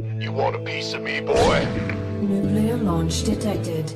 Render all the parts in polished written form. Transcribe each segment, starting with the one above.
You want a piece of me, boy? Nuclear launch detected.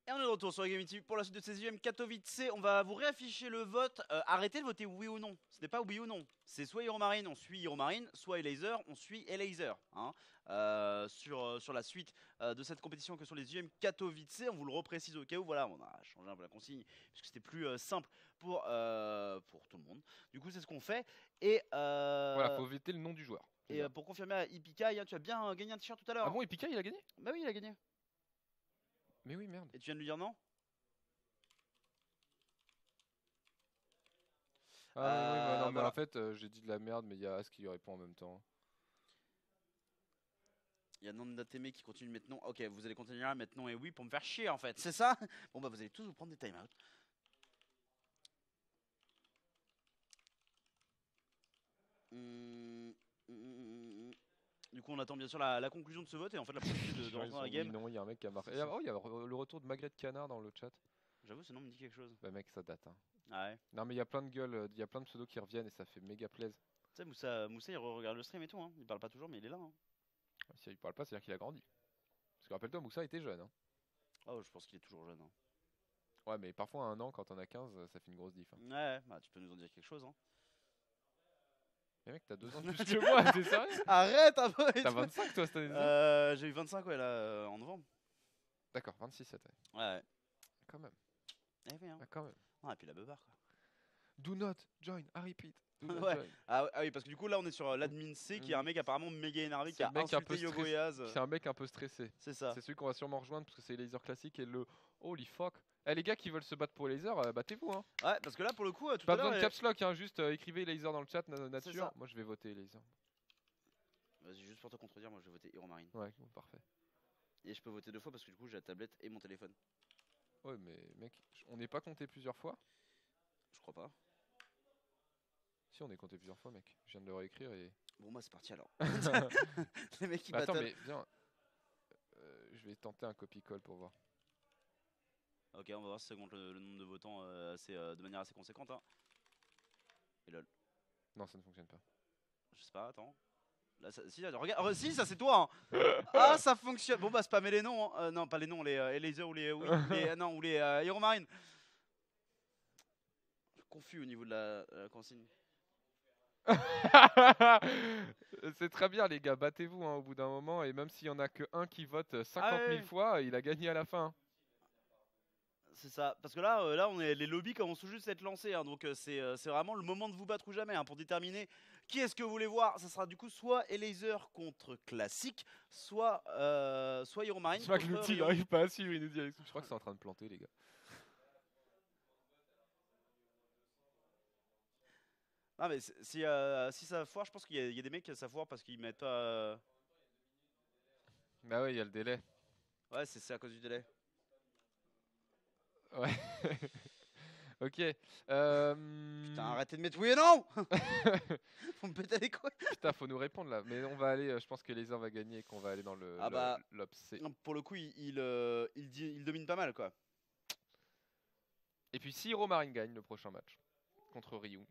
Et on est de retour sur Gaming TV pour la suite de ces UM Katowice. On va vous réafficher le vote. Arrêtez de voter oui ou non. Ce n'est pas oui ou non. C'est soit Heromarine, on suit Heromarine, soit Elaser, on suit Elaser. Hein. Sur la suite de cette compétition que sur les UM Katowice, on vous le reprécise au cas où. Voilà, on a changé un peu la consigne puisque c'était plus simple pour tout le monde. Du coup, c'est ce qu'on fait. Et voilà, faut éviter le nom du joueur. Et pour confirmer à Ipikai, tu as bien gagné un t-shirt tout à l'heure. Ah bon, Ipikai il a gagné? Bah oui, il a gagné. Mais oui, merde. Et tu viens de lui dire non? Ah oui, bah non, mais voilà. en fait, j'ai dit de la merde, mais il y a As qui lui répond en même temps. Il y a Nanda Teme qui continue de mettre non. Ok, vous allez continuer à mettre non et oui pour me faire chier en fait, c'est ça? Bon bah vous allez tous vous prendre des time-out. Du coup on attend bien sûr la conclusion de ce vote et en fait la possibilité de rentrer dans la game. Non, il y a un mec qui a marqué. Oh, il y a le retour de Magret Canard dans le chat. J'avoue ce nom me dit quelque chose. Bah mec, ça date. Hein. Ah ouais. Non mais il y a plein de gueules, il y a plein de pseudos qui reviennent et ça fait méga plaisir. Tu sais Moussa il regarde le stream et tout, hein. Il parle pas toujours mais il est là. Hein. Si il parle pas, c'est-à-dire qu'il a grandi. Parce que rappelle-toi, Moussa était jeune. Hein. Oh je pense qu'il est toujours jeune. Hein. Ouais mais parfois à un an, quand on a 15, ça fait une grosse diff. Hein. Ouais, bah tu peux nous en dire quelque chose. Hein. Mais mec, t'as 2 ans de plus que moi, t'es sérieux? Arrête un peu. T'as 25 toi cette année? J'ai eu 25 ouais là en novembre. D'accord, 26 cette année. Ouais. Quand même. Eh oui, hein. Ah, quand même. Ah et puis la beubare quoi. Do not join, I repeat. Do not Ouais. join. Ah oui, parce que du coup là on est sur l'admin C qui est un mec apparemment méga énervé qui a insulté Yogoyaz. C'est un mec un peu stressé. C'est ça. C'est celui qu'on va sûrement rejoindre parce que c'est laser classique et le holy fuck. Eh les gars qui veulent se battre pour laser, battez-vous hein. Ouais, parce que là pour le coup tout pas à l'heure besoin de caps lock hein, juste écrivez laser dans le chat nature. Moi je vais voter laser. Vas-y, juste pour te contredire, moi je vais voter Heromarine. Ouais, bon, parfait. Et je peux voter 2 fois parce que du coup j'ai la tablette et mon téléphone. Ouais mais mec, on n'est pas compté plusieurs fois? Je crois pas. Si on est compté plusieurs fois mec, je viens de le réécrire et... Bon bah c'est parti alors. Les mecs qui bah, attends battent. mais viens, je vais tenter un copy-call pour voir. Ok, on va voir si ça compte le nombre de votants de manière assez conséquente. Hein. Et lol. Non ça ne fonctionne pas. Je sais pas, attends. Là, si, regarde, si, ça c'est toi. Hein. Ah, ça fonctionne. Bon bah spammez les noms. Hein. Non, pas les noms, les lasers ou les non ou les Heromarine. Je suis confus au niveau de la consigne. C'est très bien les gars, battez-vous hein, au bout d'un moment et même s'il y en a que un qui vote 50 000 fois, il a gagné à la fin. C'est ça, parce que là on est, les lobbies commencent tout juste à être lancés, hein, donc c'est vraiment le moment de vous battre ou jamais hein, pour déterminer qui est-ce que vous voulez voir. Ça sera du coup soit Elaser contre Classique, soit Heromarine. Je crois que l'outil n'arrive pas à suivre, il nous dit. Je crois que c'est en train de planter les gars. Ah mais si ça foire, je pense qu'il y a des mecs ça foire parce qu'ils mettent pas... Bah ouais, il y a le délai. Ouais, c'est à cause du délai. Ouais. Ok. Putain, arrêtez de mettre oui et non. Faut me péter les couilles. Putain, faut nous répondre là. Mais on va aller, je pense que Laser va gagner et qu'on va aller dans le l'Obs. Pour le coup, il domine pas mal quoi. Et puis si Heromarine gagne le prochain match contre Ryung,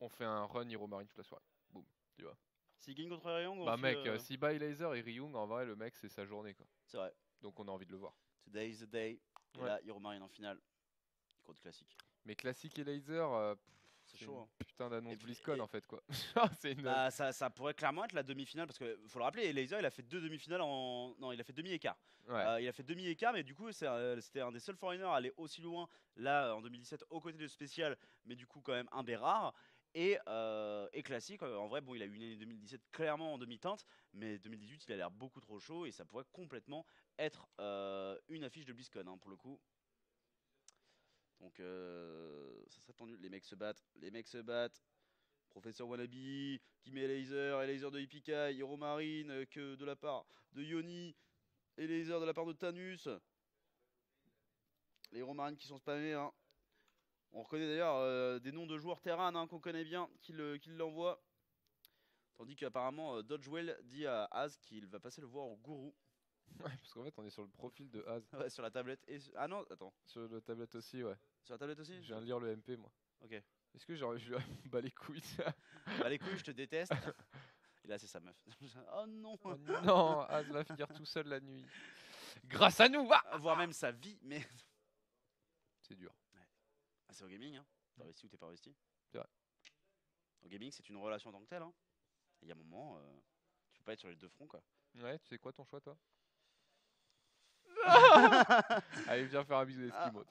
on fait un run Heromarine toute la soirée. Boum, tu vois. S'il gagne contre Ryung, bah mec, si by Laser et Ryung, en vrai le mec c'est sa journée quoi. C'est vrai. Donc on a envie de le voir. Today is the day. Et ouais. là, Heromarine en finale contre Classique. Mais Classique et Laser, c'est chaud. Hein. Putain d'annonce BlizzCon en fait quoi. Une... Bah, ça pourrait clairement être la demi-finale parce que faut le rappeler, Laser il a fait 2 demi-finales en... Non, il a fait demi-écart. Ouais. Il a fait demi-écart mais du coup c'était un des seuls foreigners à aller aussi loin là en 2017 aux côtés de Spécial, mais du coup quand même un des rares. Et Classique, en vrai, bon, il a eu une année 2017 clairement en demi-teinte, mais 2018 il a l'air beaucoup trop chaud et ça pourrait complètement être une affiche de BlizzCon hein, pour le coup. Donc ça serait tendu, les mecs se battent. Professeur Wannabe qui met Laser de Ipikai, Hero Marine que de la part de Yoni, et Laser de la part de Thanus. Les Hero Marine qui sont spammés. Hein. On reconnaît d'ailleurs des noms de joueurs Terran hein, qu'on connaît bien qui l'envoient. Tandis qu'apparemment Dodgewell dit à Az qu'il va passer le voir au gourou. Ouais, parce qu'en fait, on est sur le profil de Az. Ouais, sur la tablette. Ah non, attends. Sur la tablette aussi, ouais. Sur la tablette aussi. Je viens de lire le MP, moi. Ok. Est-ce que genre, je lui bats les couilles Bah les couilles, je te déteste. Et là, c'est sa meuf. Oh non. Oh non, Az va finir tout seul la nuit. Grâce à nous, va. Voire même sa vie, mais. C'est dur. Ah, c'est au gaming, hein. T'as investi ou t'es pas investi. C'est vrai. Au gaming, c'est une relation en tant que telle. Hein. Il y a un moment, tu peux pas être sur les deux fronts, quoi. Ouais, tu sais quoi ton choix, toi? Allez, viens faire un bisou d'Eskimo.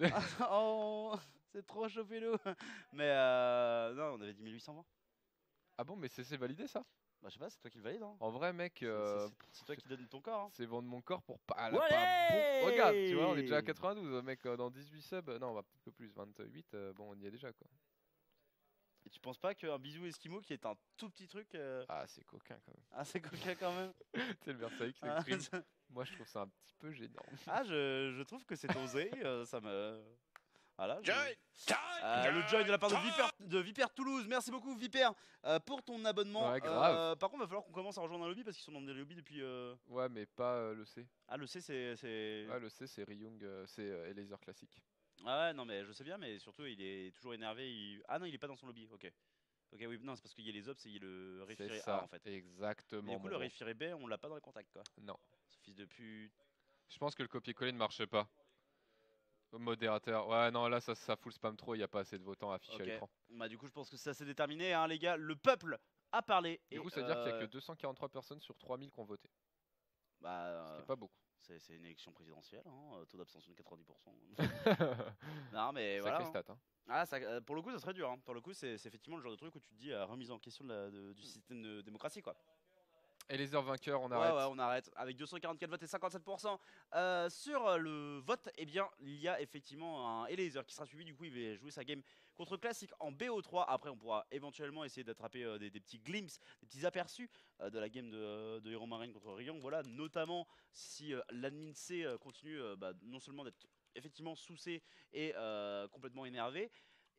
Oh, c'est trop chauffé l'eau. Mais non, on avait dit 1820. Ah bon, mais c'est validé ça? Bah, je sais pas, c'est toi qui le valide. Hein. En vrai, mec. C'est toi qui donne ton corps. Hein. C'est vendre mon corps pour pas. Ouais bon. Regarde, tu vois, on est déjà à 92, mec. Dans 18 subs, non, on va un peu plus, 28. Bon, on y est déjà, quoi. Et tu penses pas qu'un bisou Eskimo qui est un tout petit truc. Ah, c'est coquin quand même. Ah, c'est coquin quand même. C'est le Versailles qui s'exprime. Moi, je trouve ça un petit peu gênant. Ah, je trouve que c'est osé. Ça me. Voilà. Join! Le join de la part de Viper Toulouse. Merci beaucoup, Viper, pour ton abonnement. Ouais, grave. Par contre, il va falloir qu'on commence à rejoindre un lobby parce qu'ils sont dans des lobbies depuis. Ouais, mais pas le C. Ah, le C, c'est. Ouais, le C, c'est Ryung, c'est Elaser classique. Ah ouais, non, mais je sais bien, mais surtout, il est toujours énervé. Ah non, il est pas dans son lobby. Ok. Ok, oui, non, c'est parce qu'il y a les ops et il y a le C'est Réfiré ça, A en fait. exactement. Mais du coup, mon le gros. Réfiré B, on l'a pas dans les contacts quoi. Non. Ce fils de pute. Je pense que le copier-coller ne marche pas. Au modérateur. Ouais, non, là, ça full spam trop. Il n'y a pas assez de votants affichés à Ok. l'écran. Bah, du coup, je pense que ça s'est déterminé, hein, les gars. Le peuple a parlé. Du et, coup, ça veut dire qu'il n'y a que 243 personnes sur 3000 qui ont voté. Bah, Ce qui est pas beaucoup. c'est une élection présidentielle, hein, taux d'abstention de 90%. Non, mais voilà. Sacré stat, hein. Ah, ça, pour le coup, ça serait dur. Hein. Pour le coup, c'est effectivement le genre de truc où tu te dis remise en question du système de démocratie, quoi. Et les heures vainqueurs, on Ouais, arrête. ouais, on arrête. Avec 244 votes et 57%. Sur le vote, eh bien, il y a effectivement un Elaser qui sera suivi. Du coup, il va jouer sa game contre Classic en BO3. Après, on pourra éventuellement essayer d'attraper des petits glimpses, des petits aperçus de la game de Hero Marine contre Ryong. Voilà, notamment si l'admin C continue non seulement d'être effectivement sous C et complètement énervé,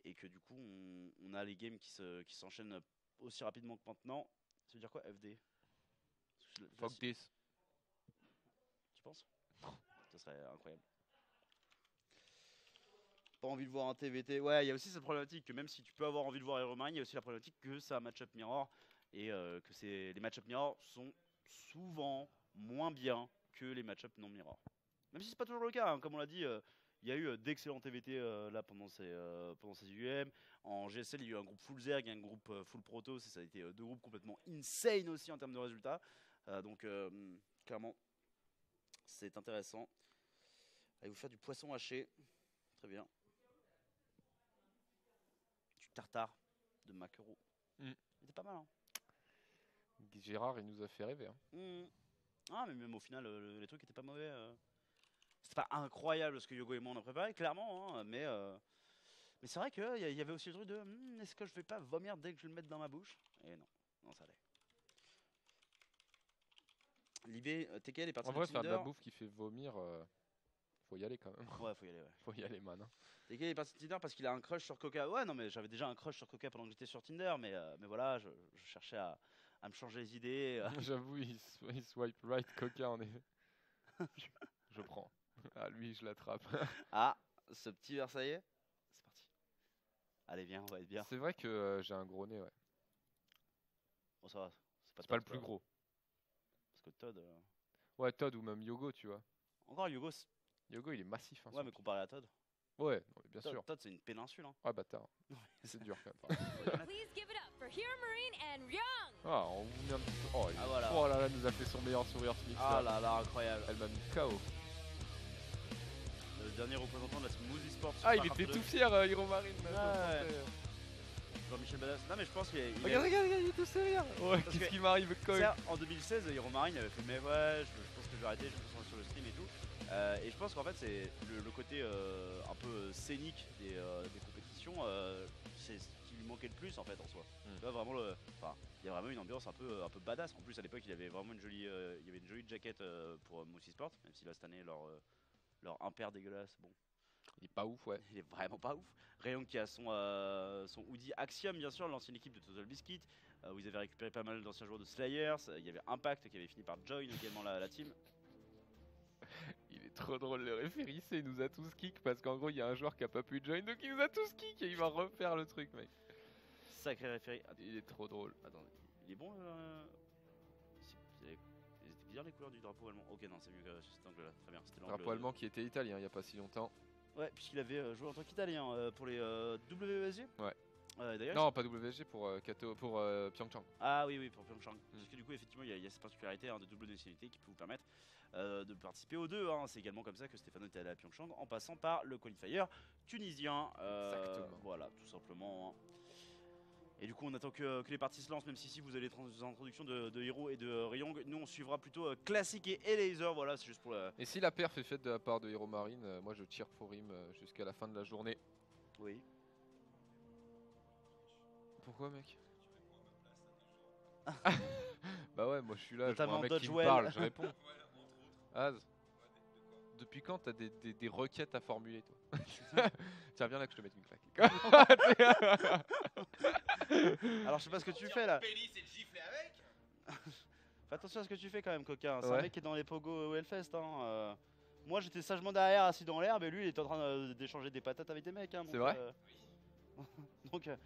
et que du coup, on a les games qui s'enchaînent aussi rapidement que maintenant. Ça veut dire quoi, FD? Fuck this. Tu penses? Ça serait incroyable. Pas envie de voir un TVT. Ouais, il y a aussi cette problématique que même si tu peux avoir envie de voir Hero Marine, il y a aussi la problématique que c'est un match-up mirror et que les match-up mirror sont souvent moins bien que les match-up non mirror. Même si c'est pas toujours le cas, hein. Comme on l'a dit, il y a eu d'excellents TVT là pendant ces UM. En GSL, il y a eu un groupe full Zerg et un groupe full Proto. Ça a été deux groupes complètement insane aussi en termes de résultats. Donc clairement, c'est intéressant. Allez vous faire du poisson haché. Très bien. Du tartare de maquereau. Mm. Il était pas mal. Hein. Gérard, il nous a fait rêver. Hein. Ah, mais même au final, les trucs étaient pas mauvais. C'était pas incroyable ce que Yogo et moi on a préparé, clairement. Hein, mais c'est vrai qu'il y avait aussi le truc de est-ce que je vais pas vomir dès que je le mette dans ma bouche? Et non, ça allait. Libé, TKL est parti En de vrai, faire de la Tinder. bouffe qui fait vomir, faut y aller quand même. Ouais, faut y aller, ouais. Faut y aller, man. Hein. TKL est parti de Tinder parce qu'il a un crush sur Coca. Ouais, non, mais j'avais déjà un crush sur Coca pendant que j'étais sur Tinder, mais voilà, je cherchais à me changer les idées. J'avoue, il swipe right, Coca en effet. Je prends. Ah, lui, je l'attrape. Ah, ce petit Versaillais. C'est parti. Allez, viens, on va être bien. C'est vrai que j'ai un gros nez, ouais. Bon, ça va. C'est pas le plus gros. Parce que Todd. Ouais, Todd ou même Yogo, tu vois. Encore Yogo. Yogo, il est massif. Hein, Ouais, mais comparé à Todd. Ouais, non, mais bien sûr. Todd, c'est une péninsule. Hein. Ouais, bâtard. C'est dur quand même. Please give it up for Hero Marine and Ryung. Ah, on vous met un petit peu. Oh, Ah, voilà. Oh là là, elle nous a fait son meilleur sourire ce mix. Ah là là, incroyable. Elle m'a mis KO. Le dernier représentant de la Team Moose Esports. Ah, il était tout fier, Hero Marine. Jean-Michel Badass. Non, mais je pense qu'il Regarde, il est tout sérieux. Ouais, Parce qu'est-ce que- qui m'arrive quand même? Certes, en 2016, Hero Marine avait fait mais ouais, je pense que je vais arrêter, je vais me concentrer sur le stream et tout. Et je pense qu'en fait, c'est le côté un peu scénique des compétitions, c'est ce qui lui manquait le plus en fait en soi. Tu vois vraiment il y a vraiment une ambiance un peu badass. En plus à l'époque il avait vraiment une jolie, il y avait une jolie jaquette pour Moussi Sport, même si là cette année leur impair dégueulasse, bon. Il est pas ouf, ouais. Il est vraiment pas ouf. Rayong qui a son hoodie Axiom, bien sûr, l'ancienne équipe de Total Biscuit, où ils avaient récupéré pas mal d'anciens joueurs de Slayers. Il y avait Impact qui avait fini par join également la team. Il est trop drôle, le référissé, il nous a tous kick parce qu'en gros il y a un joueur qui a pas pu join donc il nous a tous kick et il va refaire le truc, mec. Sacré référé. Il est trop drôle. Attendez, il est bon Ils étaient bien les couleurs du drapeau allemand. Ok, non, c'est mieux que cet angle là. Très bien, c'était l'angle. Drapeau allemand qui était italien il y a pas si longtemps. Ouais, puisqu'il avait joué en tant qu'italien pour les WSG. Ouais. D'ailleurs, Non, pas WSG pour Pyeongchang. Ah oui, pour Pyeongchang. Parce que du coup, effectivement, il y a cette particularité de double nationalité qui peut vous permettre de participer aux deux. C'est également comme ça que Stéphano était allé à Pyeongchang en passant par le qualifier tunisien. Exactement. Voilà, tout simplement. Et du coup, on attend que les parties se lancent, même si ici vous avez les introductions de Hero et de Rayong. Nous, on suivra plutôt Classic et Laser. Voilà, c'est juste pour la. Et si la perf est faite de la part de Hero Marine, moi je tire for him jusqu'à la fin de la journée. Oui. Pourquoi, mec? Bah ouais, moi je suis là, je vois Notamment un mec qui me Dodgewell. parle, je réponds. Az, depuis quand t'as des requêtes à formuler, toi? Tiens, viens là que je te mette une claque. Alors, je sais pas ce que tu fais là. Pénis et le gifler avec. Fais attention à ce que tu fais quand même, coquin. C'est Ouais. un mec qui est dans les pogos au Hellfest. Moi, j'étais sagement derrière, assis dans l'herbe, et lui, il était en train d'échanger des patates avec des mecs. C'est vrai Donc, Il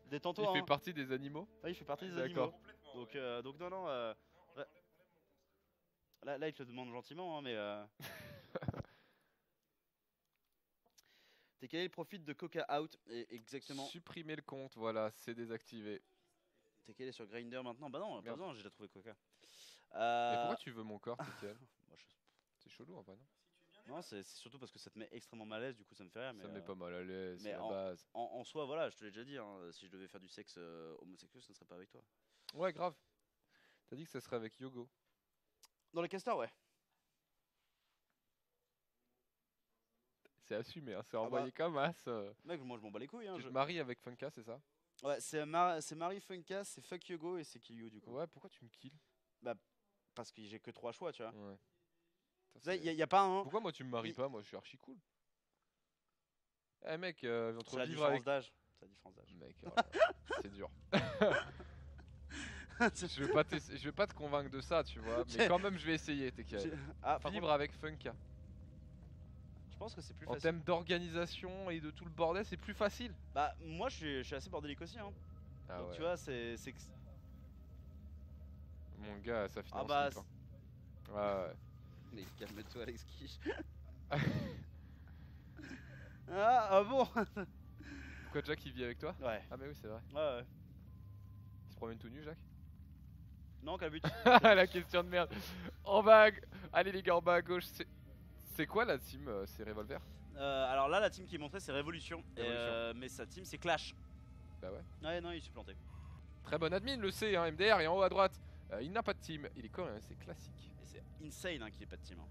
détends-toi. fait partie des animaux? Ouais, il fait partie des D'accord. animaux. Donc non, non. Ouais. Là, il te le demande gentiment, mais. TKL profite de Coca Out, et exactement. Supprimer le compte, voilà, c'est désactivé. TKL est sur Grindr maintenant. Bah non, pas Merde. besoin, j'ai déjà trouvé Coca. Mais pourquoi tu veux mon corps, TKL? Bah, C'est chelou en vrai, non? non, c'est surtout parce que ça te met extrêmement mal à l'aise, du coup ça me fait rire. Ça me met pas mal à l'aise, c'est mais la base. En soi, voilà, je te l'ai déjà dit, si je devais faire du sexe homosexuel, ce ne serait pas avec toi. Ouais, grave. T'as dit que ça serait avec Yogo. Dans les castors, ouais. C'est assumé, hein, c'est bah. envoyé comme as. Mec, moi je m'en bats les couilles. Tu te maries avec Funka, c'est ça? Ouais, c'est Marie Funka, c'est Fuck Yogo et c'est Kill You du coup. Ouais, pourquoi tu me kills? Parce que j'ai que 3 choix, tu vois. Ouais. Putain, Il y a pas un. Pourquoi moi tu me maries Il- pas? Moi je suis archi cool. Eh mec, C'est entre la vivre différence avec. d'âge. C'est la différence d'âge. Mec, c'est dur. Je vais pas te convaincre de ça, tu vois. Mais quand même, je vais essayer, TKL. Ah, par Vivre contre, avec Funka. je pense que c'est plus En facile. termes d'organisation et de tout le bordel, c'est plus facile. Bah, moi je suis assez bordélique aussi. Hein. Ah Donc ouais. tu vois, c'est que. Mon gars, ça finit Ah en bah. slip, hein. Ouais, ouais. Mais calme-toi, Alex Quiche. Ah bon. Pourquoi Jack il vit avec toi? Ouais, Ah, mais oui, c'est vrai. ouais. Il se promène tout nu, Jack? Non, quel but. La question de merde. En bas. Allez, les gars, en bas à gauche. C'est quoi la team? C'est Revolver? Alors là, la team qui est montrée, c'est Révolution. Révolution. Mais sa team, c'est Clash. Bah ouais. Ouais, non, il s'est planté. Très bon admin, le C, hein, MDR, et en haut à droite. Il n'a pas de team. Il est coréen, c'est classique. Et c'est insane qu'il ait pas de team. Hein.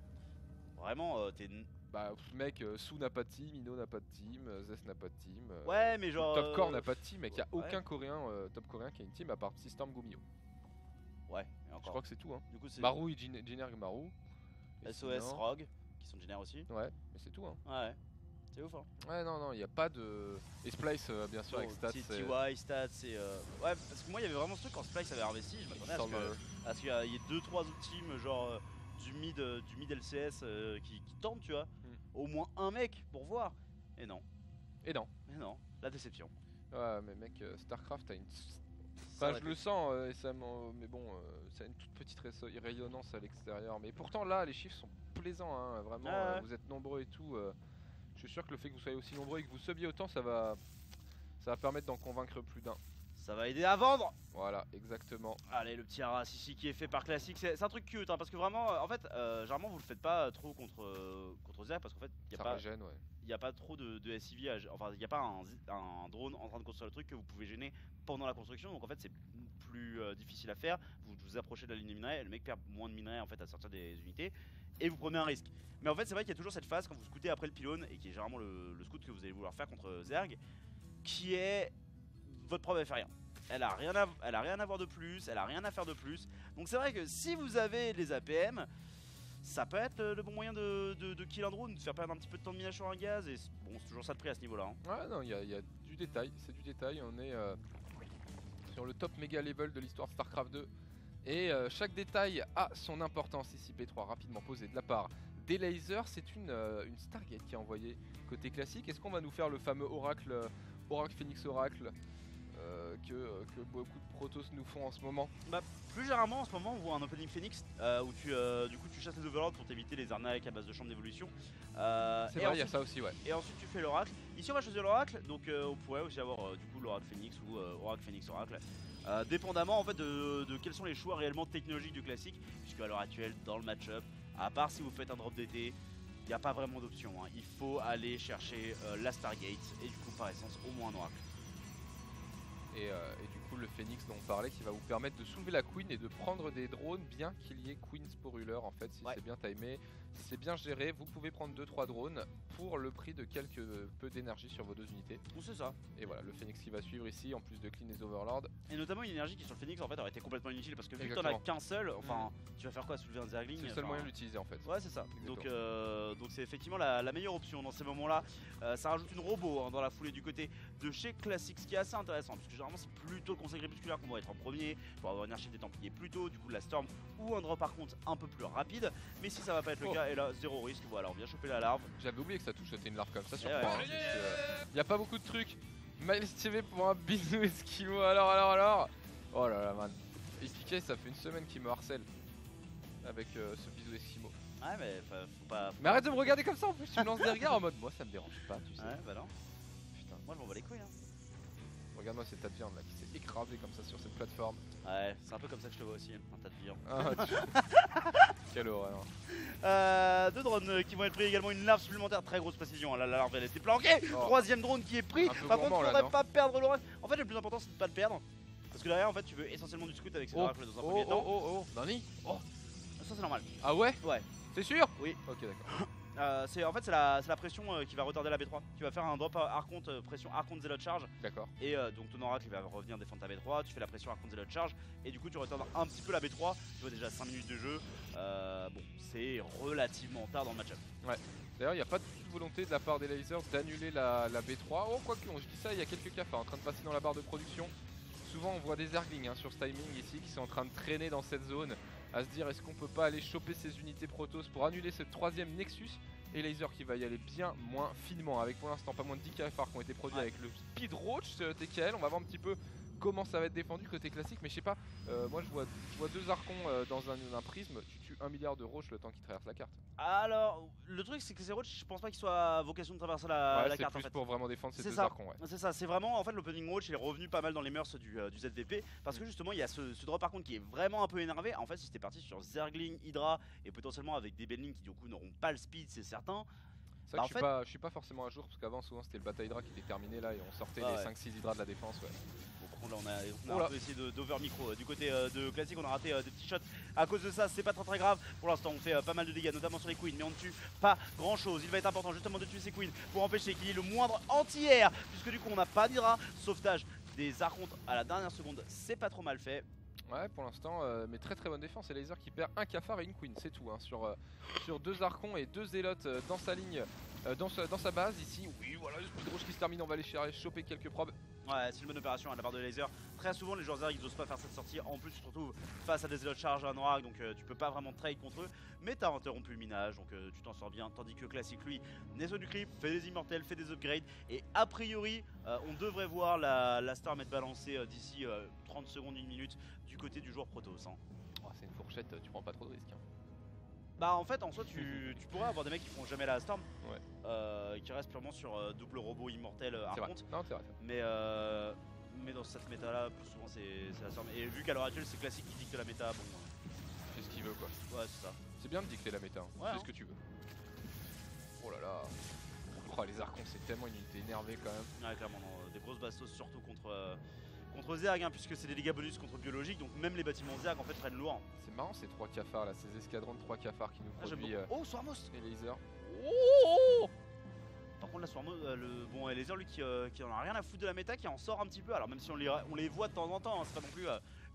Vraiment, t'es. Bah mec, Su n'a pas de team, Ino n'a pas de team, Zes n'a pas de team. Ouais, mais genre. Topcore n'a pas de team, mec. Il y a ouais. aucun coréen, top coréen qui a une team à part System Gumio. Ouais, et Je encore. crois que c'est tout, hein. Du coup, c'est Maru, il génère Maru. Et SOS, sinon- Rogue, qui sont génères aussi. Ouais, mais c'est tout, hein. Ouais, c'est ouf, hein. Ouais, non, il n'y a pas de. Et Splice, bien sûr, avec Stats. c'est- TY, Stats, c'est. Ouais, parce que moi, il y avait vraiment ce truc quand Splice avait investi. Je m'attendais à ce qu'il y ait 2-3 autres teams, genre du mid LCS qui tentent, tu vois. Au moins un mec pour voir. Et non. Et non. Mais non, la déception. Ouais, mais mec, StarCraft a une. Ça Enfin, je le sens, mais bon, ça a une toute petite rayonnance à l'extérieur. Mais pourtant, là, les chiffres sont plaisants, hein, vraiment. Ouais. Vous êtes nombreux et tout. Je suis sûr que le fait que vous soyez aussi nombreux et que vous subiez autant, ça va permettre d'en convaincre plus d'un. Ça va aider à vendre. Voilà, exactement. Allez, le petit Aras ici qui est fait par Classic, c'est un truc cute, hein, parce que vraiment, en fait, généralement vous le faites pas trop contre Zerg, parce qu'en fait, il Ça n'y a, régène, ouais. a pas trop de SCV, enfin, il n'y a pas un drone en train de construire le truc que vous pouvez gêner pendant la construction, donc en fait, c'est plus difficile à faire. Vous approchez de la ligne de minerai, le mec perd moins de minerai en fait à sortir des unités, et vous prenez un risque. Mais en fait, c'est vrai qu'il y a toujours cette phase quand vous scoutez après le pylône, et qui est généralement le scout que vous allez vouloir faire contre Zerg, qui est votre probe elle fait rien. Elle a rien à voir de plus, elle a rien à faire de plus. Donc c'est vrai que si vous avez les APM, ça peut être le bon moyen de kill un drone, de faire perdre un petit peu de temps de minage sur un gaz. Et bon, c'est toujours ça de prix à ce niveau-là. Hein. Ouais, non, il y a du détail, c'est du détail. On est sur le top méga level de l'histoire de StarCraft 2. Et chaque détail a son importance ici. P3 rapidement posé de la part des lasers. C'est une Stargate qui est envoyée côté classique. Est-ce qu'on va nous faire le fameux Oracle, Oracle Phoenix Oracle que beaucoup de Protoss nous font en ce moment? Bah, plus généralement en ce moment on voit un opening Phoenix où du coup tu chasses les overlords pour t'éviter les arnaques à base de chambre d'évolution. C'est vrai, il y a ça aussi, ouais. Et ensuite tu fais l'oracle. Ici on va choisir l'oracle, donc on pourrait aussi avoir du coup l'oracle Phoenix ou Oracle Phoenix Oracle. Dépendamment en fait de quels sont les choix réellement technologiques du classique, puisque à l'heure actuelle dans le match-up, à part si vous faites un drop d'été, il n'y a pas vraiment d'option. Hein. Il faut aller chercher la Stargate et du coup par essence au moins un oracle. Et du coup le Phoenix dont on parlait qui va vous permettre de soulever la Queen et de prendre des drones bien qu'il y ait Queen Sporuler en fait si c'est bien timé, si c'est bien géré, vous pouvez prendre 2-3 drones pour le prix de quelques peu d'énergie sur vos 2 unités. C'est ça. Et voilà le Phoenix qui va suivre ici en plus de clean les overlords. Et notamment une énergie qui sur le Phoenix en fait aurait été complètement inutile parce que vu que t'en Exactement. as qu'un seul, enfin tu vas faire quoi, soulever un Zergling? C'est le seul moyen de l'utiliser en fait. Ouais c'est ça. Donc c'est effectivement la meilleure option dans ces moments là. Ça rajoute une robot hein, dans la foulée du côté de chez Classic, ce qui est assez intéressant parce que généralement c'est plutôt le conseil crépusculaire qu'on va être en premier pour avoir une archive des Templiers plus tôt, du coup de la Storm ou un drop par contre un peu plus rapide. Mais si ça va pas être le cas, et là zéro risque, voilà on vient choper la larve. J'avais oublié que ça touchait une larve comme ça sur Ouais, point. ouais. Y a pas beaucoup de trucs. Miles TV pour un bisou Eskimo, alors. Oh là là man. Et Piquet ça fait une semaine qu'il me harcèle avec ce bisou Eskimo. Ouais mais faut pas. Mais arrête de me regarder comme ça en plus, tu me lances des regards en mode moi ça me dérange pas tu sais. Ouais bah non. Putain. Moi je m'en bats les couilles hein. Regarde-moi cette tas de viande là qui s'est écrasée comme ça sur cette plateforme. Ouais c'est un peu comme ça que je te vois aussi, un tas de viande. Ah, quelle horreur. 2 drones qui vont être pris également, une larve supplémentaire, très grosse précision, hein. La larve elle était planquée. Oh. 3ème drone qui est pris, Un peu par contre gourmand, là, faudrait non pas perdre l'oracle. En fait le plus important c'est de pas le perdre, parce que derrière en fait tu veux essentiellement du scout avec ces oracles dans un premier temps. Oh Nani. Oh. Ça c'est normal. Ah ouais. Ouais. C'est sûr. Oui. Ok d'accord. En fait c'est la pression qui va retarder la B3. Tu vas faire un drop Archonte, pression Archonte Zealot Charge. D'accord. Et donc ton oracle il va revenir défendre ta B3, tu fais la pression Archonte Zealot Charge. Et du coup tu retardes un petit peu la B3, tu vois déjà 5 minutes de jeu. Bon c'est relativement tard dans le match-up. Ouais. D'ailleurs il n'y a pas de volonté de la part des lasers d'annuler la B3. Oh quoique on se dit ça, il y a quelques cafards en train de passer dans la barre de production. Souvent on voit des Zerglings sur ce timing ici qui sont en train de traîner dans cette zone à se dire est-ce qu'on peut pas aller choper ces unités Protoss pour annuler ce 3ème Nexus. Et Laser qui va y aller bien moins finement avec pour l'instant pas moins de 10 cafards qui ont été produits avec le Speed Roach TKL. On va voir un petit peu comment ça va être défendu côté classique, mais je sais pas, moi je vois 2 archons dans un prisme, tu tues 1 milliard de roach le temps qu'il traverse la carte. Alors le truc c'est que ces roach je pense pas qu'ils soient à vocation de traverser la carte en c'est fait. plus pour vraiment défendre ces 2 ça. archons, ouais. C'est ça, c'est vraiment en fait l'opening roach il est revenu pas mal dans les mœurs du ZVP parce que justement il y a ce drop par contre qui est vraiment un peu énervé. En fait si c'était parti sur Zergling, Hydra et potentiellement avec des Benlings qui du coup n'auront pas le speed c'est certain. C'est vrai que je suis pas forcément à jour parce qu'avant souvent c'était le bataille Hydra qui était terminé là et on sortait les 5-6 Hydra de la défense, ouais. Bon par contre là on a un peu essayé d'over micro du côté de classique, on a raté des petits shots à cause de ça, c'est pas très grave. Pour l'instant on fait pas mal de dégâts notamment sur les queens mais on ne tue pas grand chose. Il va être important justement de tuer ces queens pour empêcher qu'il y ait le moindre anti-air puisque du coup on n'a pas d'Hydra. Sauvetage des archontes à la dernière seconde, c'est pas trop mal fait. Ouais pour l'instant, mais très bonne défense et Laser qui perd un cafard et une queen, c'est tout hein, sur 2 archons et 2 zélotes dans sa ligne, dans sa base ici. Oui voilà le speed rush qui se termine, on va aller choper quelques probes. Ouais c'est une bonne opération à la part de Laser. Très souvent les joueurs Zerg ils osent pas faire cette sortie, en plus tu te retrouves face à des zélotes charge à un oracle donc tu peux pas vraiment trade contre eux. Mais t'as interrompu le minage donc tu t'en sors bien, tandis que classique lui naît sur du creep, fait des immortels, fait des upgrades. Et a priori on devrait voir la Storm être balancée d'ici 30 secondes, 1 minute du côté du joueur Protoss. Hein. Oh, c'est une fourchette, tu prends pas trop de risques hein. Bah en fait en soi tu pourrais avoir des mecs qui font jamais la Storm, qui restent purement sur double robot immortel Archonte. Mais dans cette méta là plus souvent c'est la Storm. Et vu qu'à l'heure actuelle c'est classique qui dicte la méta, bon c'est ce qu'il veut quoi. Ouais c'est ça. C'est bien de dicter la méta, hein. Ouais, c'est ce que tu veux. Oh là là. Oh les archons c'est tellement une unité énervée quand même. Ouais clairement non, des grosses bastos surtout contre Zerg hein, puisque c'est des dégâts bonus contre biologique donc même les bâtiments Zerg en fait prennent lourd. C'est marrant ces 3 cafards là, ces escadrons de 3 cafards qui nous produisent Oh Swarmos. les lasers. Par contre la Swarmo, bon Laser lui qui en a rien à foutre de la méta, qui en sort un petit peu. Alors même si on les voit de temps en temps, hein, c'est pas non plus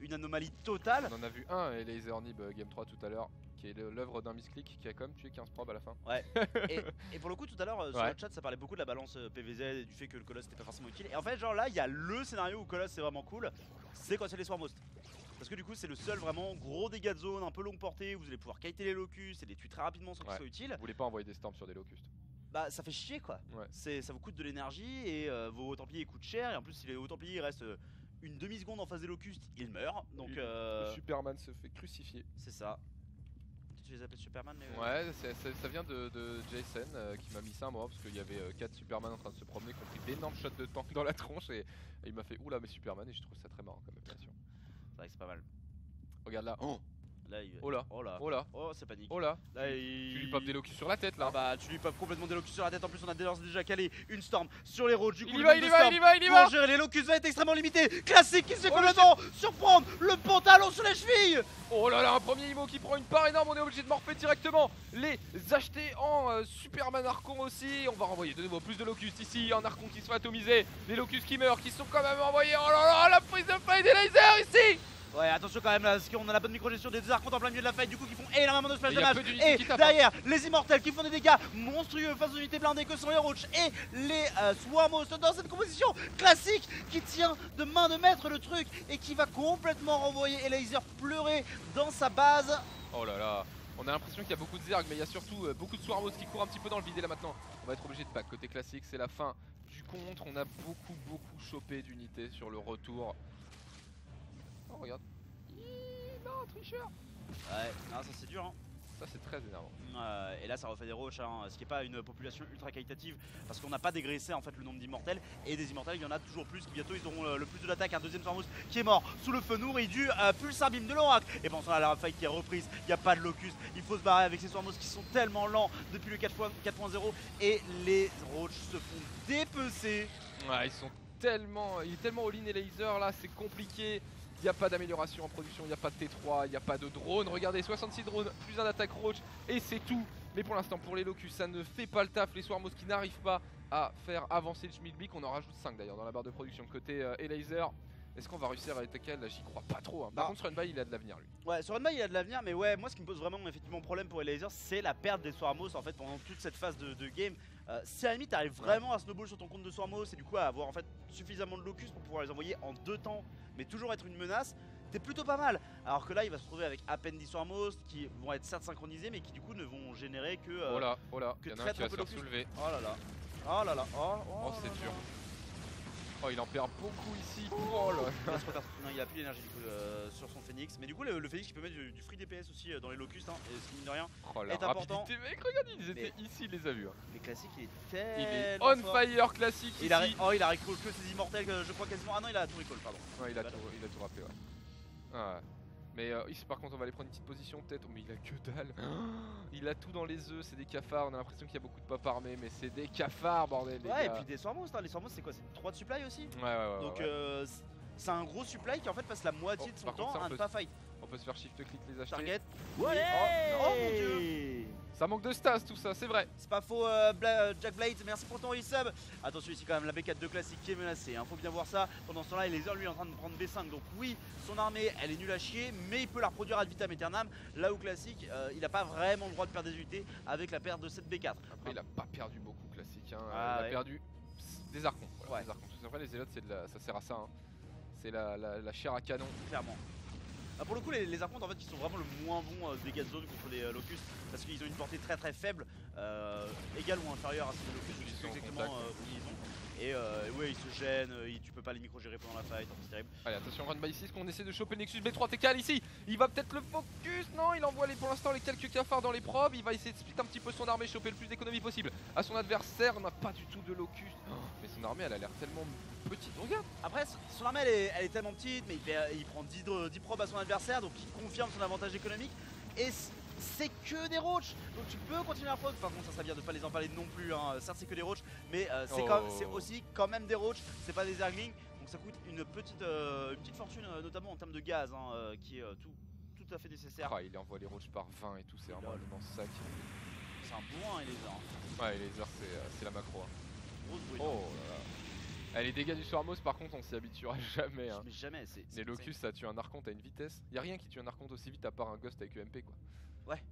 une anomalie totale. On en a vu un et Laser Nib Game 3 tout à l'heure, qui est l'œuvre d'un misclick qui a quand même tué 15 probes à la fin. Ouais. et pour le coup tout à l'heure sur le chat ça parlait beaucoup de la balance PVZ et du fait que le Colosse n'était pas forcément utile. Et en fait genre là il y a le scénario où Colosse c'est vraiment cool, c'est quand c'est les Swarmhost. Parce que du coup c'est le seul vraiment gros dégâts de zone, un peu longue portée, où vous allez pouvoir kiter les locus et les tuer très rapidement sans qu'ils soient utiles. Vous voulez pas envoyer des storms sur des locustes. Bah ça fait chier quoi. Ça vous coûte de l'énergie et vos hauts templiers coûtent cher. Et en plus si les hauts templiers restent une demi-seconde en face des locustes, ils meurent. Donc le Superman se fait crucifier. C'est ça. Tu les appelles Superman mais ouais, ça vient de Jason qui m'a mis ça moi parce qu'il y avait 4 Superman en train de se promener qui ont pris d'énormes shots de tank dans la tronche et il m'a fait oula mais Superman et je trouve ça très marrant comme appellation. C'est vrai que c'est pas mal. Regarde là. Là, il... Oh là, oh là, oh là, oh c'est panique. oh là, là tu lui popes des locus sur la tête là. Ah bah tu lui popes complètement des locus sur la tête. En plus on a déjà calé une storm sur les roads. Du coup il y va. Pour gérer les locus va être extrêmement limité. Classique qui se fait complètement surprendre le pantalon sur les chevilles. Oh là là, un premier Imo qui prend une part énorme. On est obligé de morpher directement les acheter en Superman Archon aussi. On va renvoyer de nouveau plus de locus ici. Un Archon qui se fait atomiser. Les locus qui meurent, qui sont quand même envoyés. Oh là là, la prise de fly des lasers ici. Ouais attention quand même là, parce qu'on a la bonne micro-gestion des deux archons en plein milieu de la fight du coup qui font énormément de splash damage. Et derrière les immortels qui font des dégâts monstrueux face aux unités blindées que sont les roaches et les Swarmhost dans cette composition classique qui tient de main de maître le truc et qui va complètement renvoyer Elazer pleurer dans sa base. Oh là là, on a l'impression qu'il y a beaucoup de zerg mais il y a surtout beaucoup de Swarmhost qui courent un petit peu dans le vide et là maintenant on va être obligé de back côté classique, c'est la fin du contre, on a beaucoup chopé d'unités sur le retour. Oh regarde. Non, tricheur. Ouais, non, ça c'est dur hein. Ça c'est très énervant. Et là ça refait des roches, hein, ce qui n'est pas une population ultra qualitative parce qu'on n'a pas dégraissé en fait le nombre d'immortels. Et des immortels il y en a toujours plus, bientôt ils auront le plus de l'attaque. Un deuxième Swarmhost qui est mort sous le feu nourri du pulsar beam de l'oracle. Et pensons à la fight qui est reprise, il n'y a pas de locus, il faut se barrer avec ces Swarmhost qui sont tellement lents depuis le 4.0. Et les roches se font dépecer. Ouais, il est tellement all-in et laser là, c'est compliqué. Il n'y a pas d'amélioration en production, il n'y a pas de T3, il n'y a pas de drone. Regardez, 66 drones, plus un attaque roach et c'est tout. Mais pour l'instant, pour les locus, ça ne fait pas le taf. Les Swarmhost qui n'arrivent pas à faire avancer le Schmidblick. On en rajoute 5 d'ailleurs dans la barre de production côté Elazer. Est-ce qu'on va réussir à attaquer? Là, j'y crois pas trop. Hein. Par contre, sur Runby, il a de l'avenir lui. Ouais, sur Runby, il a de l'avenir, mais ouais, moi ce qui me pose vraiment effectivement problème pour Elazer, c'est la perte des Swarmhost en fait pendant toute cette phase de game. Si à la limite t'arrives vraiment à snowball sur ton compte de Swarmhost et du coup à avoir en fait suffisamment de locus pour pouvoir les envoyer en 2 temps, mais toujours être une menace, t'es plutôt pas mal. Alors que là, il va se retrouver avec à peine 10 Swarmhost qui vont être certes synchronisés, mais qui du coup ne vont générer que. Oh là, que il y en a un qui va se faire soulever. Oh là là. Oh là là. Oh, c'est dur. Oh, il en perd beaucoup ici. Oh là. Non, il a plus d'énergie du coup sur son Phoenix. Mais du coup, le Phoenix il peut mettre du free DPS aussi dans les locustes, hein, et ce qui mine de rien oh, la est important. Rapidité, mec, regarde, ils étaient ici, il les a vus. Hein. Les classiques, il est Il est tellement on fire classique ici. Il a recall que ses immortels, je crois quasiment. Ah non, il a tout recall, pardon. Ouais, il a tout rappelé, ouais. Ah. Mais ici par contre on va aller prendre une petite position peut-être, mais il a que dalle. Il a tout dans les œufs, c'est des cafards, on a l'impression qu'il y a beaucoup de pop armés mais c'est des cafards bordel les gars. Ouais et puis des Swarmhost, hein. Les Swarmhost c'est quoi? C'est 3 de supply aussi. Ouais. Donc c'est un gros supply qui en fait passe la moitié de son temps à ne pas fight. On peut se faire shift click les acheter. Target. Ouais. Oh mon dieu. Ça manque de stats tout ça, c'est vrai. C'est pas faux Jack Blade, merci pour ton resub. Attention ici quand même la B4 de classique qui est menacée, hein. Faut bien voir ça. Pendant ce temps là Elazer lui est en train de prendre B5. Donc oui son armée elle est nulle à chier, mais il peut la reproduire ad vitam aeternam. Là où classique il a pas vraiment le droit de perdre des unités avec la perte de cette B4. Après il a pas perdu beaucoup classique, hein. Ah, il a perdu des archons. Voilà, ouais. Des archons. Après les élotes ça sert à ça, hein. C'est la chair à canon. Clairement. Pour le coup les archontes en fait qui sont vraiment le moins bon dégâts de zone contre les locustes parce qu'ils ont une portée très faible, égale ou inférieure à celle des locustes, je sais plus exactement où ils ont. Et ouais ils se gênent, tu peux pas les micro-gérer pendant la fight, c'est terrible. Allez attention Run by 6 qu'on essaie de choper Nexus B3 TKL ici. Il va peut-être le focus, non il envoie pour l'instant les quelques cafards dans les probes. Il va essayer de split un petit peu son armée, choper le plus d'économie possible à son adversaire. On n'a pas du tout de locus, mais son armée elle a l'air tellement petite, regarde. Après son armée elle est tellement petite, mais il prend 10 probes à son adversaire, donc il confirme son avantage économique. Et c'est que des roaches, donc tu peux continuer à fraude. Par contre ça serait bien de pas les empaler non plus, hein. Certes c'est que des roaches, mais c'est aussi quand même des roaches, c'est pas des zerglings. Donc ça coûte une petite fortune, notamment en termes de gaz, hein, qui est tout à fait nécessaire. Ah, il envoie les roaches par 20 et tout, c'est vraiment un immense sac. C'est un bon hein, les lasers. Ouais les lasers c'est la macro. Hein. grosse brune. Oh là là. Les dégâts du Swarmos, par contre, on s'y habituera jamais. Hein. Mais jamais, c'est. Les Locus, ça tue un Archonte à une vitesse. Y'a rien qui tue un Archonte aussi vite à part un Ghost avec EMP quoi. Ouais.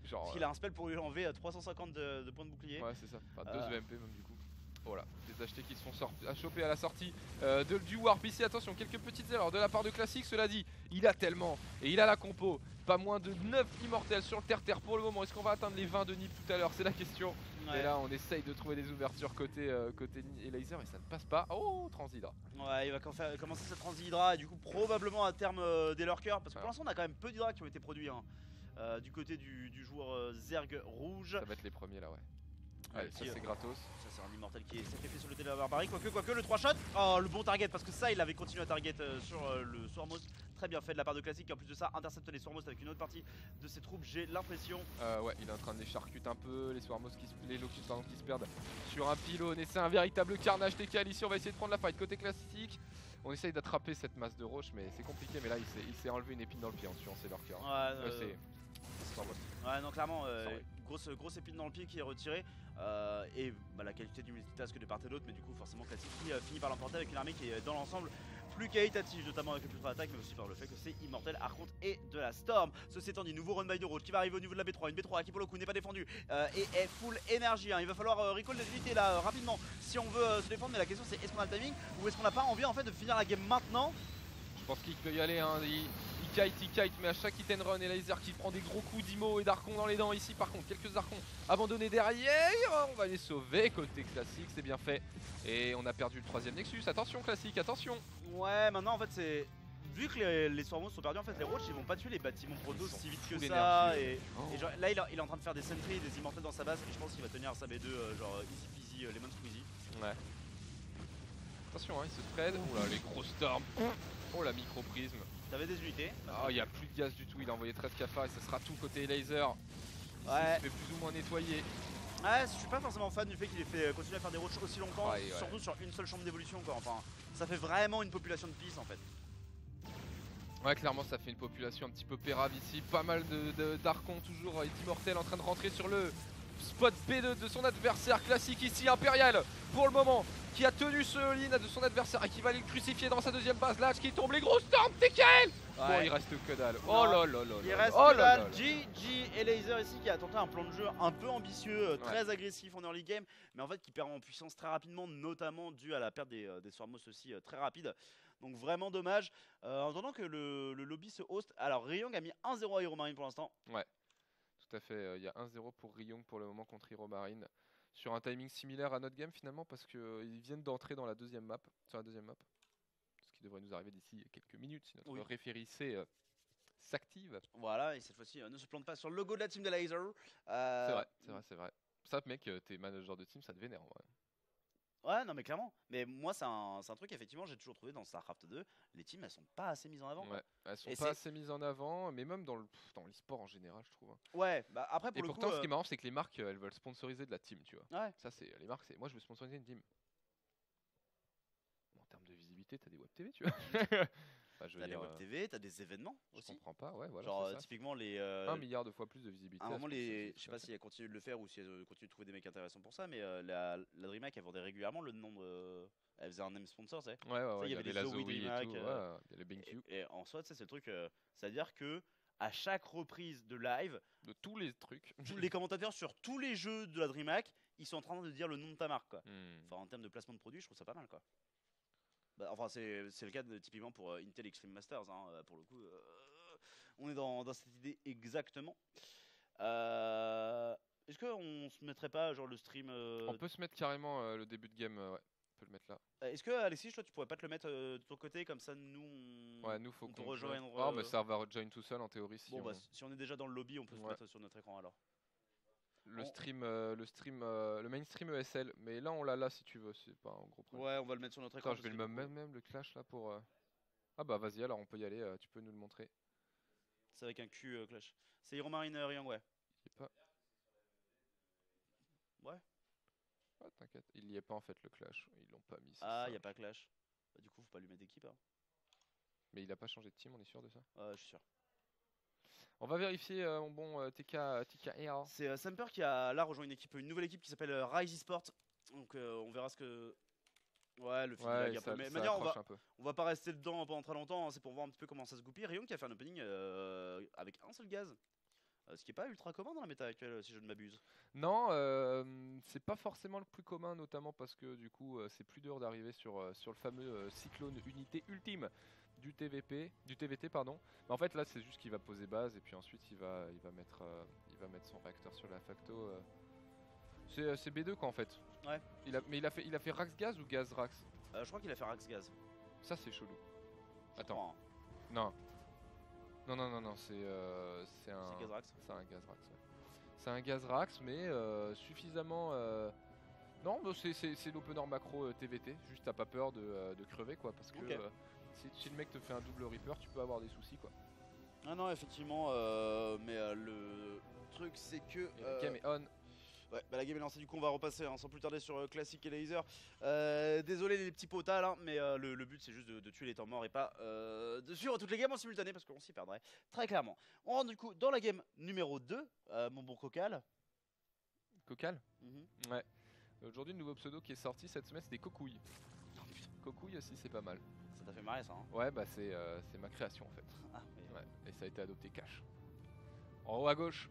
Genre. Parce qu'il a un spell pour lui enlever 350 de points de bouclier. Ouais, c'est ça. Enfin, 2 EMP même du coup. Voilà, des achetés qui se font choper à la sortie du Warp ici. Attention, quelques petites erreurs de la part de Classic. Cela dit, il a tellement et il a la compo. Pas moins de 9 immortels sur le terre-terre pour le moment. Est-ce qu'on va atteindre les 20 de Nip tout à l'heure? C'est la question. Ouais. Et là, on essaye de trouver des ouvertures côté laser et ça ne passe pas. Oh, Transhydra. Ouais, il va commencer cette Transhydra et du coup, probablement à terme des lurkers. Parce que pour l'instant, on a quand même peu d'hydras qui ont été produits hein, du côté du joueur Zerg rouge. Ça va être les premiers là, ouais. Allez, ça Qui, c'est gratos. Ça c'est un immortel qui est sacrifié sur le Déla Barbarie, quoique le 3 shot. Oh le bon target parce que ça il avait continué à target sur le Swarmos. Très bien fait de la part de Classic qui en plus de ça intercepte les Swarmos avec une autre partie de ses troupes, j'ai l'impression. Ouais, il est en train de les charcuter un peu, les Swarmos les Locus pardon, qui se perdent sur un pylône et c'est un véritable carnage TKL ici. On va essayer de prendre la fight côté Classic. On essaye d'attraper cette masse de roche mais c'est compliqué, mais là il s'est enlevé une épine dans le pied en tuant ses lurkers. Ouais, c'est Swarmos. Ouais non clairement grosse épine dans le pied qui est retirée et bah, la qualité du multitask de part et d'autre, mais du coup forcément Classic qui finit par l'emporter avec une armée qui est dans l'ensemble plus qualitative, notamment avec le plus d'attaque mais aussi par le fait que c'est Immortel, Archonte et de la Storm. Ceci étant dit, nouveau run by de road qui va arriver au niveau de la B3, une B3 qui pour le coup n'est pas défendue et est full énergie hein. Il va falloir recall des unités là rapidement si on veut se défendre, mais la question c'est est-ce qu'on a le timing ou est-ce qu'on n'a pas envie en fait de finir la game maintenant? Je pense qu'il peut y aller hein. Il kite, mais à chaque hit and run et laser qui prend des gros coups d'IMO et d'Archon dans les dents ici. Par contre, quelques Archons abandonnés derrière. On va les sauver côté Classic, c'est bien fait. Et on a perdu le 3ème Nexus. Attention Classic, attention. Ouais, maintenant en fait c'est. Vu que les Swarmos sont perdus, en fait les Roach ils vont pas tuer les bâtiments proto si vite que ça. Et genre, là il est en train de faire des sentries, des immortels dans sa base. Et je pense qu'il va tenir sa B2 genre easy peasy, lemon squeezy. Ouais. Attention, hein, il se spread. Oh là, les gros storms. Oh la micro prisme. T'avais des unités. Oh, il n'y a plus de gaz du tout, il a envoyé 13 cafards et ça sera tout côté laser. Ouais. Il se fait plus ou moins nettoyer. Ouais, je suis pas forcément fan du fait qu'il ait fait continuer à faire des roches aussi longtemps, Ouais. surtout sur une seule chambre d'évolution quoi. Enfin, ça fait vraiment une population de pisse en fait. Ouais, clairement, ça fait une population un petit peu pérave ici. Pas mal d'Archons toujours et d'Immortels en train de rentrer sur le spot B2 de son adversaire. Classique ici, Impérial pour le moment, qui a tenu ce lean de son adversaire et qui va aller le crucifier dans sa deuxième base. Là, qui tombe, les gros storms, TKL. Bon, il reste que dalle. Oh là là là. Il reste oh que dalle. GG et Laser ici qui a tenté un plan de jeu un peu ambitieux, très agressif en early game, mais en fait qui perd en puissance très rapidement, notamment dû à la perte des Swarmos aussi très rapide. Donc vraiment dommage. En attendant que le lobby se host. Alors Ryong a mis 1-0 à Hero Marine pour l'instant. Ouais, tout à fait. Il y a 1-0 pour Ryong pour le moment contre Hero Marine. Sur un timing similaire à notre game finalement parce qu'ils viennent d'entrer dans la deuxième map. Sur la deuxième map. Ce qui devrait nous arriver d'ici quelques minutes si notre référicé s'active. Voilà, et cette fois-ci ne se plante pas sur le logo de la team de Laser. C'est vrai. Ça mec, t'es manager de team, ça te vénère en vrai. Ouais, non mais clairement. Mais moi c'est un truc effectivement j'ai toujours trouvé dans StarCraft 2, les teams elles sont pas assez mises en avant. Ouais, elles sont pas assez mises en avant, mais même dans l'e-sport en général je trouve. Ouais, bah après pour et le pourtant coup, ce qui est marrant c'est que les marques elles veulent sponsoriser de la team, tu vois. Ouais. Ça c'est les marques, c'est moi je veux sponsoriser une team. Bon, en termes de visibilité t'as des web TV tu vois. T'as des web TV, t'as des événements je aussi. comprends pas, ouais voilà. Genre typiquement les 1 milliard de fois plus de visibilité. À un moment je sais pas si elle continue de le faire ou si elle continue de trouver des mecs intéressants pour ça, mais la DreamHack elle vendait régulièrement le nom de. Elle faisait un name sponsor, tu sais. Ouais, il y avait les Zoe et tout, il y a les BenQ. Et en soi, c'est le truc, c'est-à-dire que à chaque reprise de live, de tous les trucs, les commentateurs sur tous les jeux de la DreamHack, ils sont en train de dire le nom de ta marque, quoi. Enfin, en termes de placement de produit, je trouve ça pas mal, quoi. Bah, enfin, c'est le cas typiquement pour Intel Extreme Masters, hein, pour le coup. On est dans cette idée exactement. Est-ce qu'on se mettrait pas genre le stream On peut se mettre carrément le début de game, ouais. On peut le mettre là. Est-ce que Alexis, toi tu pourrais pas te le mettre de ton côté comme ça nous ouais, nous faut qu'on rejoigne. Ah mais ça va rejoin tout seul en théorie si bon bah si on est déjà dans le lobby, on peut se mettre sur notre écran alors. Le mainstream ESL, mais là on l'a là si tu veux, c'est pas un gros problème. Ouais, on va le mettre sur notre écran. Attends, je vais le même le clash là pour Ah bah vas-y alors on peut y aller, tu peux nous le montrer. C'est avec un Q clash. C'est Hero Marine Ryang, ouais. Pas... Ouais. Ah, t'inquiète, il y est pas en fait le clash, ils l'ont pas mis. Ah, il y a pas clash. Bah, du coup, faut pas lui mettre d'équipe. Hein. Mais il a pas changé de team, on est sûr de ça? Ouais, je suis sûr. On va vérifier mon bon TKR. C'est Samper qui a là rejoint une nouvelle équipe qui s'appelle Rise Esports. Donc on verra ce que. Ouais, le feed Ouais, lag un peu. ça, Mais ça manière, accroche un peu. on va pas rester dedans pendant très longtemps, hein, c'est pour voir un petit peu comment ça se goupille. Ryung qui a fait un opening avec un seul gaz. Ce qui est pas ultra commun dans la méta actuelle, si je ne m'abuse. Non, c'est pas forcément le plus commun, notamment parce que du coup c'est plus dur d'arriver sur le fameux cyclone unité ultime du TVT pardon. Mais en fait là c'est juste qu'il va poser base et puis ensuite il va mettre son réacteur sur la facto. C'est B2 quoi en fait. Ouais. Mais il a fait Rax Gaz ou Gaz Rax? Je crois qu'il a fait Rax Gaz. Ça c'est chelou. Je Attends. crois, hein. Non, c'est C'est Gaz Rax. C'est un Gaz Rax. Ouais. C'est un Gaz Rax, mais suffisamment. Non, bah, c'est l'opener macro TVT. Juste t'as pas peur de crever quoi, parce que Ok. si le mec te fait un double Reaper, tu peux avoir des soucis quoi. Ah non, effectivement, mais le truc c'est que. Et la game est on. Ouais, bah la game est lancée, du coup on va repasser hein, sans plus tarder sur Classic et Laser. Désolé les petits potals, hein, mais le but c'est juste de tuer les temps morts et pas de suivre toutes les games en simultané parce qu'on s'y perdrait très clairement. On rentre du coup dans la game numéro 2, mon bon Cocal. Cocal. Mhm. Ouais. Aujourd'hui, le nouveau pseudo qui est sorti cette semaine, c'est des cocouilles. Cocouilles aussi, c'est pas mal. Ça t'a fait marrer ça, hein. Ouais, bah c'est ma création en fait. Ah, oui. Ouais. Et ça a été adopté cash. En haut à gauche,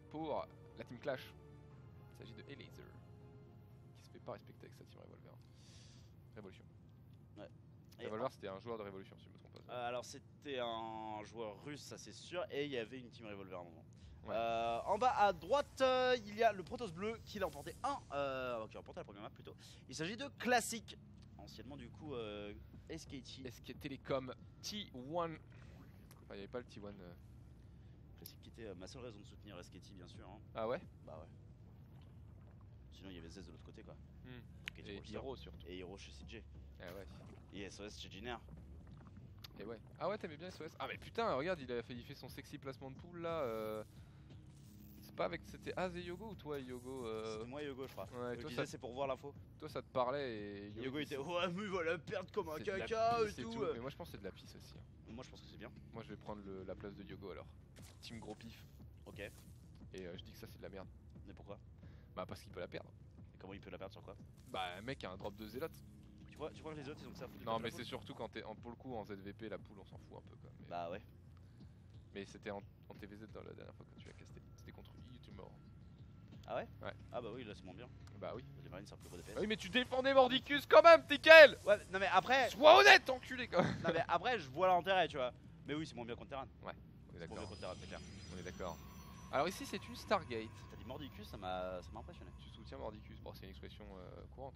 pour la team Clash, il s'agit de Elaser, qui se fait pas respecter avec sa team Revolver. Révolution. Et Revolver, c'était un joueur de Révolution, si je me trompe pas. alors c'était un joueur russe, ça c'est sûr, et il y avait une team Revolver à un moment. Ouais. En bas à droite, il y a le Protoss bleu qui l'a emporté qui a remporté la première map plutôt. Il s'agit de Classic, anciennement du coup SKT. SK Telecom T1. Enfin, il n'y avait pas le T1. Classic qui était ma seule raison de soutenir SKT bien sûr. Hein. Ah ouais. Bah ouais. Sinon il y avait Zez de l'autre côté quoi. Et All-Star. Hero surtout. Et Hero chez CJ. Ah ouais. Et SOS chez Jiner. Et ouais. Ah ouais, t'aimais bien SOS. Ah mais putain, regarde, il fait son sexy placement de pool là. C'est pas avec. C'était Az et Yogo ou toi et Yogo C'était moi et Yogo je crois. Ouais, Je toi, disais ça, c'est pour voir l'info. toi ça te parlait et Yogo il était ouais mais il va la perdre comme un c'est de la caca et pisse tout. Mais moi je pense que c'est de la pisse aussi. Hein. Moi je pense que c'est bien. Moi je vais prendre la place de Yogo alors. Team gros pif. Ok. Et je dis que ça c'est de la merde. Mais pourquoi? Bah parce qu'il peut la perdre. Et comment il peut la perdre sur quoi? Bah un mec a un drop de zélote. Tu vois que les autres ils ont que ça à foutre du Non match mais de c'est foot. surtout quand t'es pour le coup en ZVP la poule on s'en fout un peu quoi. Bah ouais. Mais c'était en TVZ dans la dernière fois quand tu l'as casté. C'était contre YouTuber. Ah ouais? Ouais. Ah bah oui là c'est moins bien. Bah oui. Les marines c'est un plus gros DPS. Ah oui mais tu défendais Mordicus quand même, Tickel. Ouais non mais après. Sois honnête enculé quand même. Non mais après je vois l'intérêt tu vois. Mais oui c'est moins bien contre Terran. On est C'est moins bien d'accord. contre Terran c'est clair. On est d'accord. Alors ici c'est une Stargate. T'as dit Mordicus ça m'a impressionné. Tu soutiens Mordicus, bon c'est une expression courante.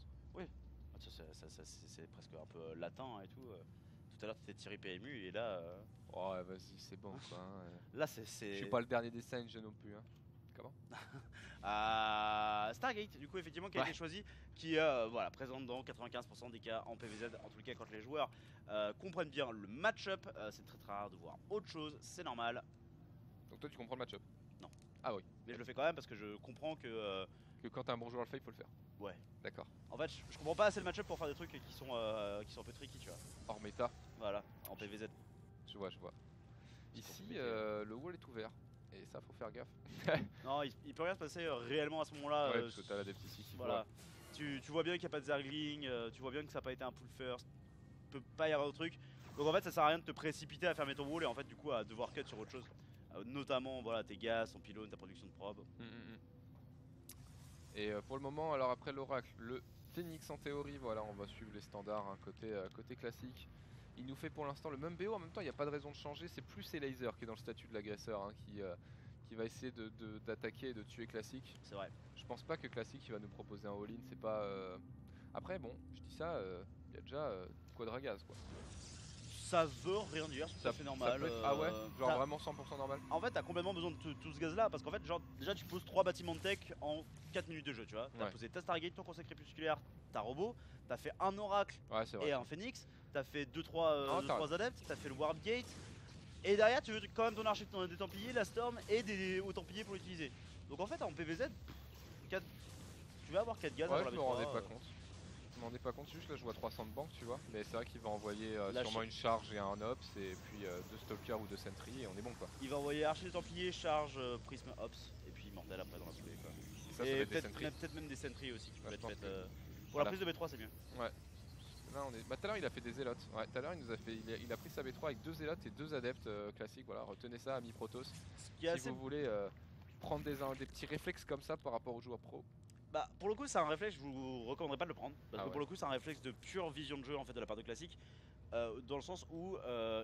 C'est presque un peu latin et tout. Tout à l'heure t'étais tiré PMU et là. Oh ouais, vas-y c'est bon quoi. Hein. Là c'est. Je suis pas le dernier des Saints non plus hein. Comment? Stargate, du coup, effectivement, qui a été choisi, qui voilà, présente dans 95% des cas en PVZ. En tout cas, quand les joueurs comprennent bien le match-up, c'est très rare de voir autre chose, c'est normal. Donc toi tu comprends le match-up? Non. Ah oui. Mais je le fais quand même parce que je comprends que. Que quand t'as un bon joueur alpha il faut le faire. Ouais. D'accord. En fait, je comprends pas assez le match-up pour faire des trucs qui sont un peu tricky, tu vois. Hors méta. Voilà, en PVZ. Je vois. Ici compliqué. le wall est ouvert. Et ça faut faire gaffe. Non, il peut rien se passer réellement à ce moment-là. Ouais parce que t'as l'adepte ici qui Voilà. Tu vois bien qu'il n'y a pas de Zergling, tu vois bien que ça n'a pas été un pull first. Peut pas y avoir de truc. Donc en fait ça sert à rien de te précipiter à fermer ton wall et en fait du coup à devoir cut sur autre chose. Notamment voilà tes gaz, ton pylône, ta production de probe. Et pour le moment, alors après l'oracle, le Phoenix en théorie, voilà, on va suivre les standards hein, côté classique. Il nous fait pour l'instant le même BO, en même temps il n'y a pas de raison de changer, c'est plus Elaser qui est dans le statut de l'agresseur hein, qui va essayer d'attaquer et de tuer classique. C'est vrai. Je pense pas que classique il va nous proposer un all-in, c'est pas... Après bon, je dis ça, il y a déjà Quadragaz quoi. Ça veut rien dire, c'est tout à fait normal. Ah ouais, genre vraiment 100% normal. En fait t'as complètement besoin de tout ce gaz là parce qu'en fait genre déjà tu poses 3 bâtiments de tech en 4 minutes de jeu tu vois. T'as posé ta Stargate, ton conseil crépusculaire, ta robot, t'as fait un oracle Ouais, et un phoenix, t'as fait 2-3 adeptes, t'as fait le warp gate. Et derrière tu veux quand même ton archer des templiers, la storm et des hauts templiers pour l'utiliser. Donc en fait en PVZ, tu vas avoir 4 gaz Ouais, avant je la me V3, rendais pas compte. Je me rendais pas compte, juste là je vois 300 de banque tu vois. Mais c'est vrai qu'il va envoyer Là, sûrement une charge et un ops et puis 2 stalkers ou 2 sentry et on est bon quoi. Il va envoyer archer des templiers, charge, prisme, ops et puis mortel après dans la foulée quoi. Ça Et va être des sentry. peut-être même des sentry aussi qui peuvent Ouais, être je pense faites. Pour la prise de B3 c'est mieux. Là, on est... Bah, tout à l'heure il a fait des zélotes. Ouais, tout à l'heure il nous a fait, il a pris sa B3 avec 2 zélotes et 2 adeptes classiques. Voilà, retenez ça, amis Protoss. Ce qui est Si assez... vous voulez prendre des petits réflexes comme ça par rapport aux joueurs pro. Bah pour le coup c'est un réflexe, je vous recommanderais pas de le prendre. Parce Ah que ouais. pour le coup c'est un réflexe de pure vision de jeu en fait de la part de Classic. Dans le sens où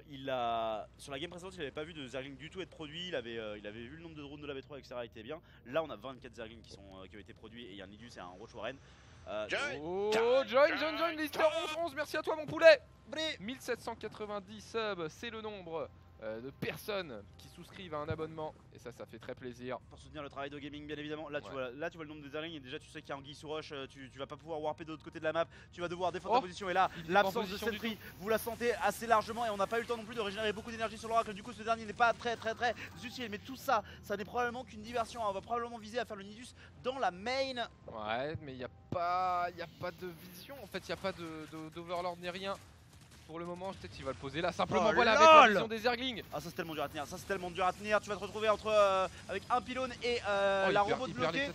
il a sur la game précédente il avait pas vu de Zergling du tout être produit, il avait vu le nombre de drones de la B3 etc il était bien. Là on a 24 Zerglings qui ont été produits et il y a un Nidus et un Roach Warren. Oh, join, Lister 11, merci à toi mon poulet. 1790 subs, c'est le nombre de personnes qui souscrivent à un abonnement et ça fait très plaisir. Pour soutenir le travail de gaming bien évidemment. Là tu, Ouais. vois, tu vois le nombre de Zerglings et déjà tu sais qu'il y a Anguille sous roche, tu vas pas pouvoir warper de l'autre côté de la map, tu vas devoir défendre ta position et là il est pas en l'absence de position du sentry vous la sentez assez largement et on n'a pas eu le temps non plus de régénérer beaucoup d'énergie sur l'oracle, du coup ce dernier n'est pas très utile, mais tout ça, ça n'est probablement qu'une diversion, on va probablement viser à faire le Nidus dans la main. Ouais, mais il n'y a pas de vision en fait, il n'y a pas d'overlord ni rien. Pour le moment, peut-être qu'il va le poser là. Simplement, Oh, voilà, lol. avec la vision des Zerglings. Ah ça c'est tellement dur à tenir, ça c'est tellement dur à tenir, tu vas te retrouver entre avec un pylône et la robot bloquée.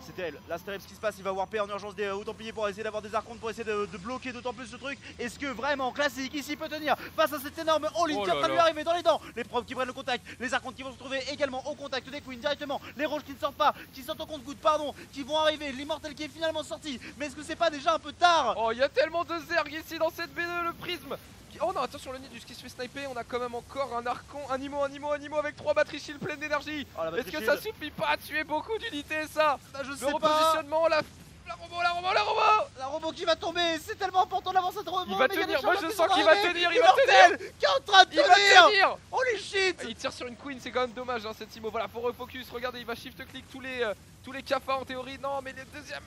C'est terrible, là c'est terrible ce qui se passe, il va warper en urgence des hauts templiers pour essayer d'avoir des archontes, pour essayer de bloquer d'autant plus ce truc. Est-ce que vraiment Classic ici peut tenir face à cette énorme all-in qui est en train de lui arriver dans les dents? Les probes qui prennent le contact, les archontes qui vont se trouver également au contact des queens directement, les roches qui ne sortent pas, qui sortent au compte-gouttes, pardon, qui vont arriver, l'immortel qui est finalement sorti. Mais est-ce que c'est pas déjà un peu tard? Oh, il y a tellement de Zerg ici dans cette BD, le prisme. Oh non, attention, le Nidus qui se fait sniper. On a quand même encore un Archon, un Imo avec 3 batteries shield pleines d'énergie. Oh, est-ce que ça suffit pas à tuer beaucoup d'unités, ça? Bah, je Le sais pas. repositionnement, la robot. La robot qui va tomber, c'est tellement important d'avoir cette robot. Il va mais y a des tenir, moi charges je qui sens sont qu'il va arrivées. tenir, il va tenir. Immortel qui est en train de Il va tenir. tenir. Holy shit. Il tire sur une queen, c'est quand même dommage hein, cette Imo. Voilà, faut refocus. Regardez, il va shift click tous les cafards en théorie. Non, mais le deuxième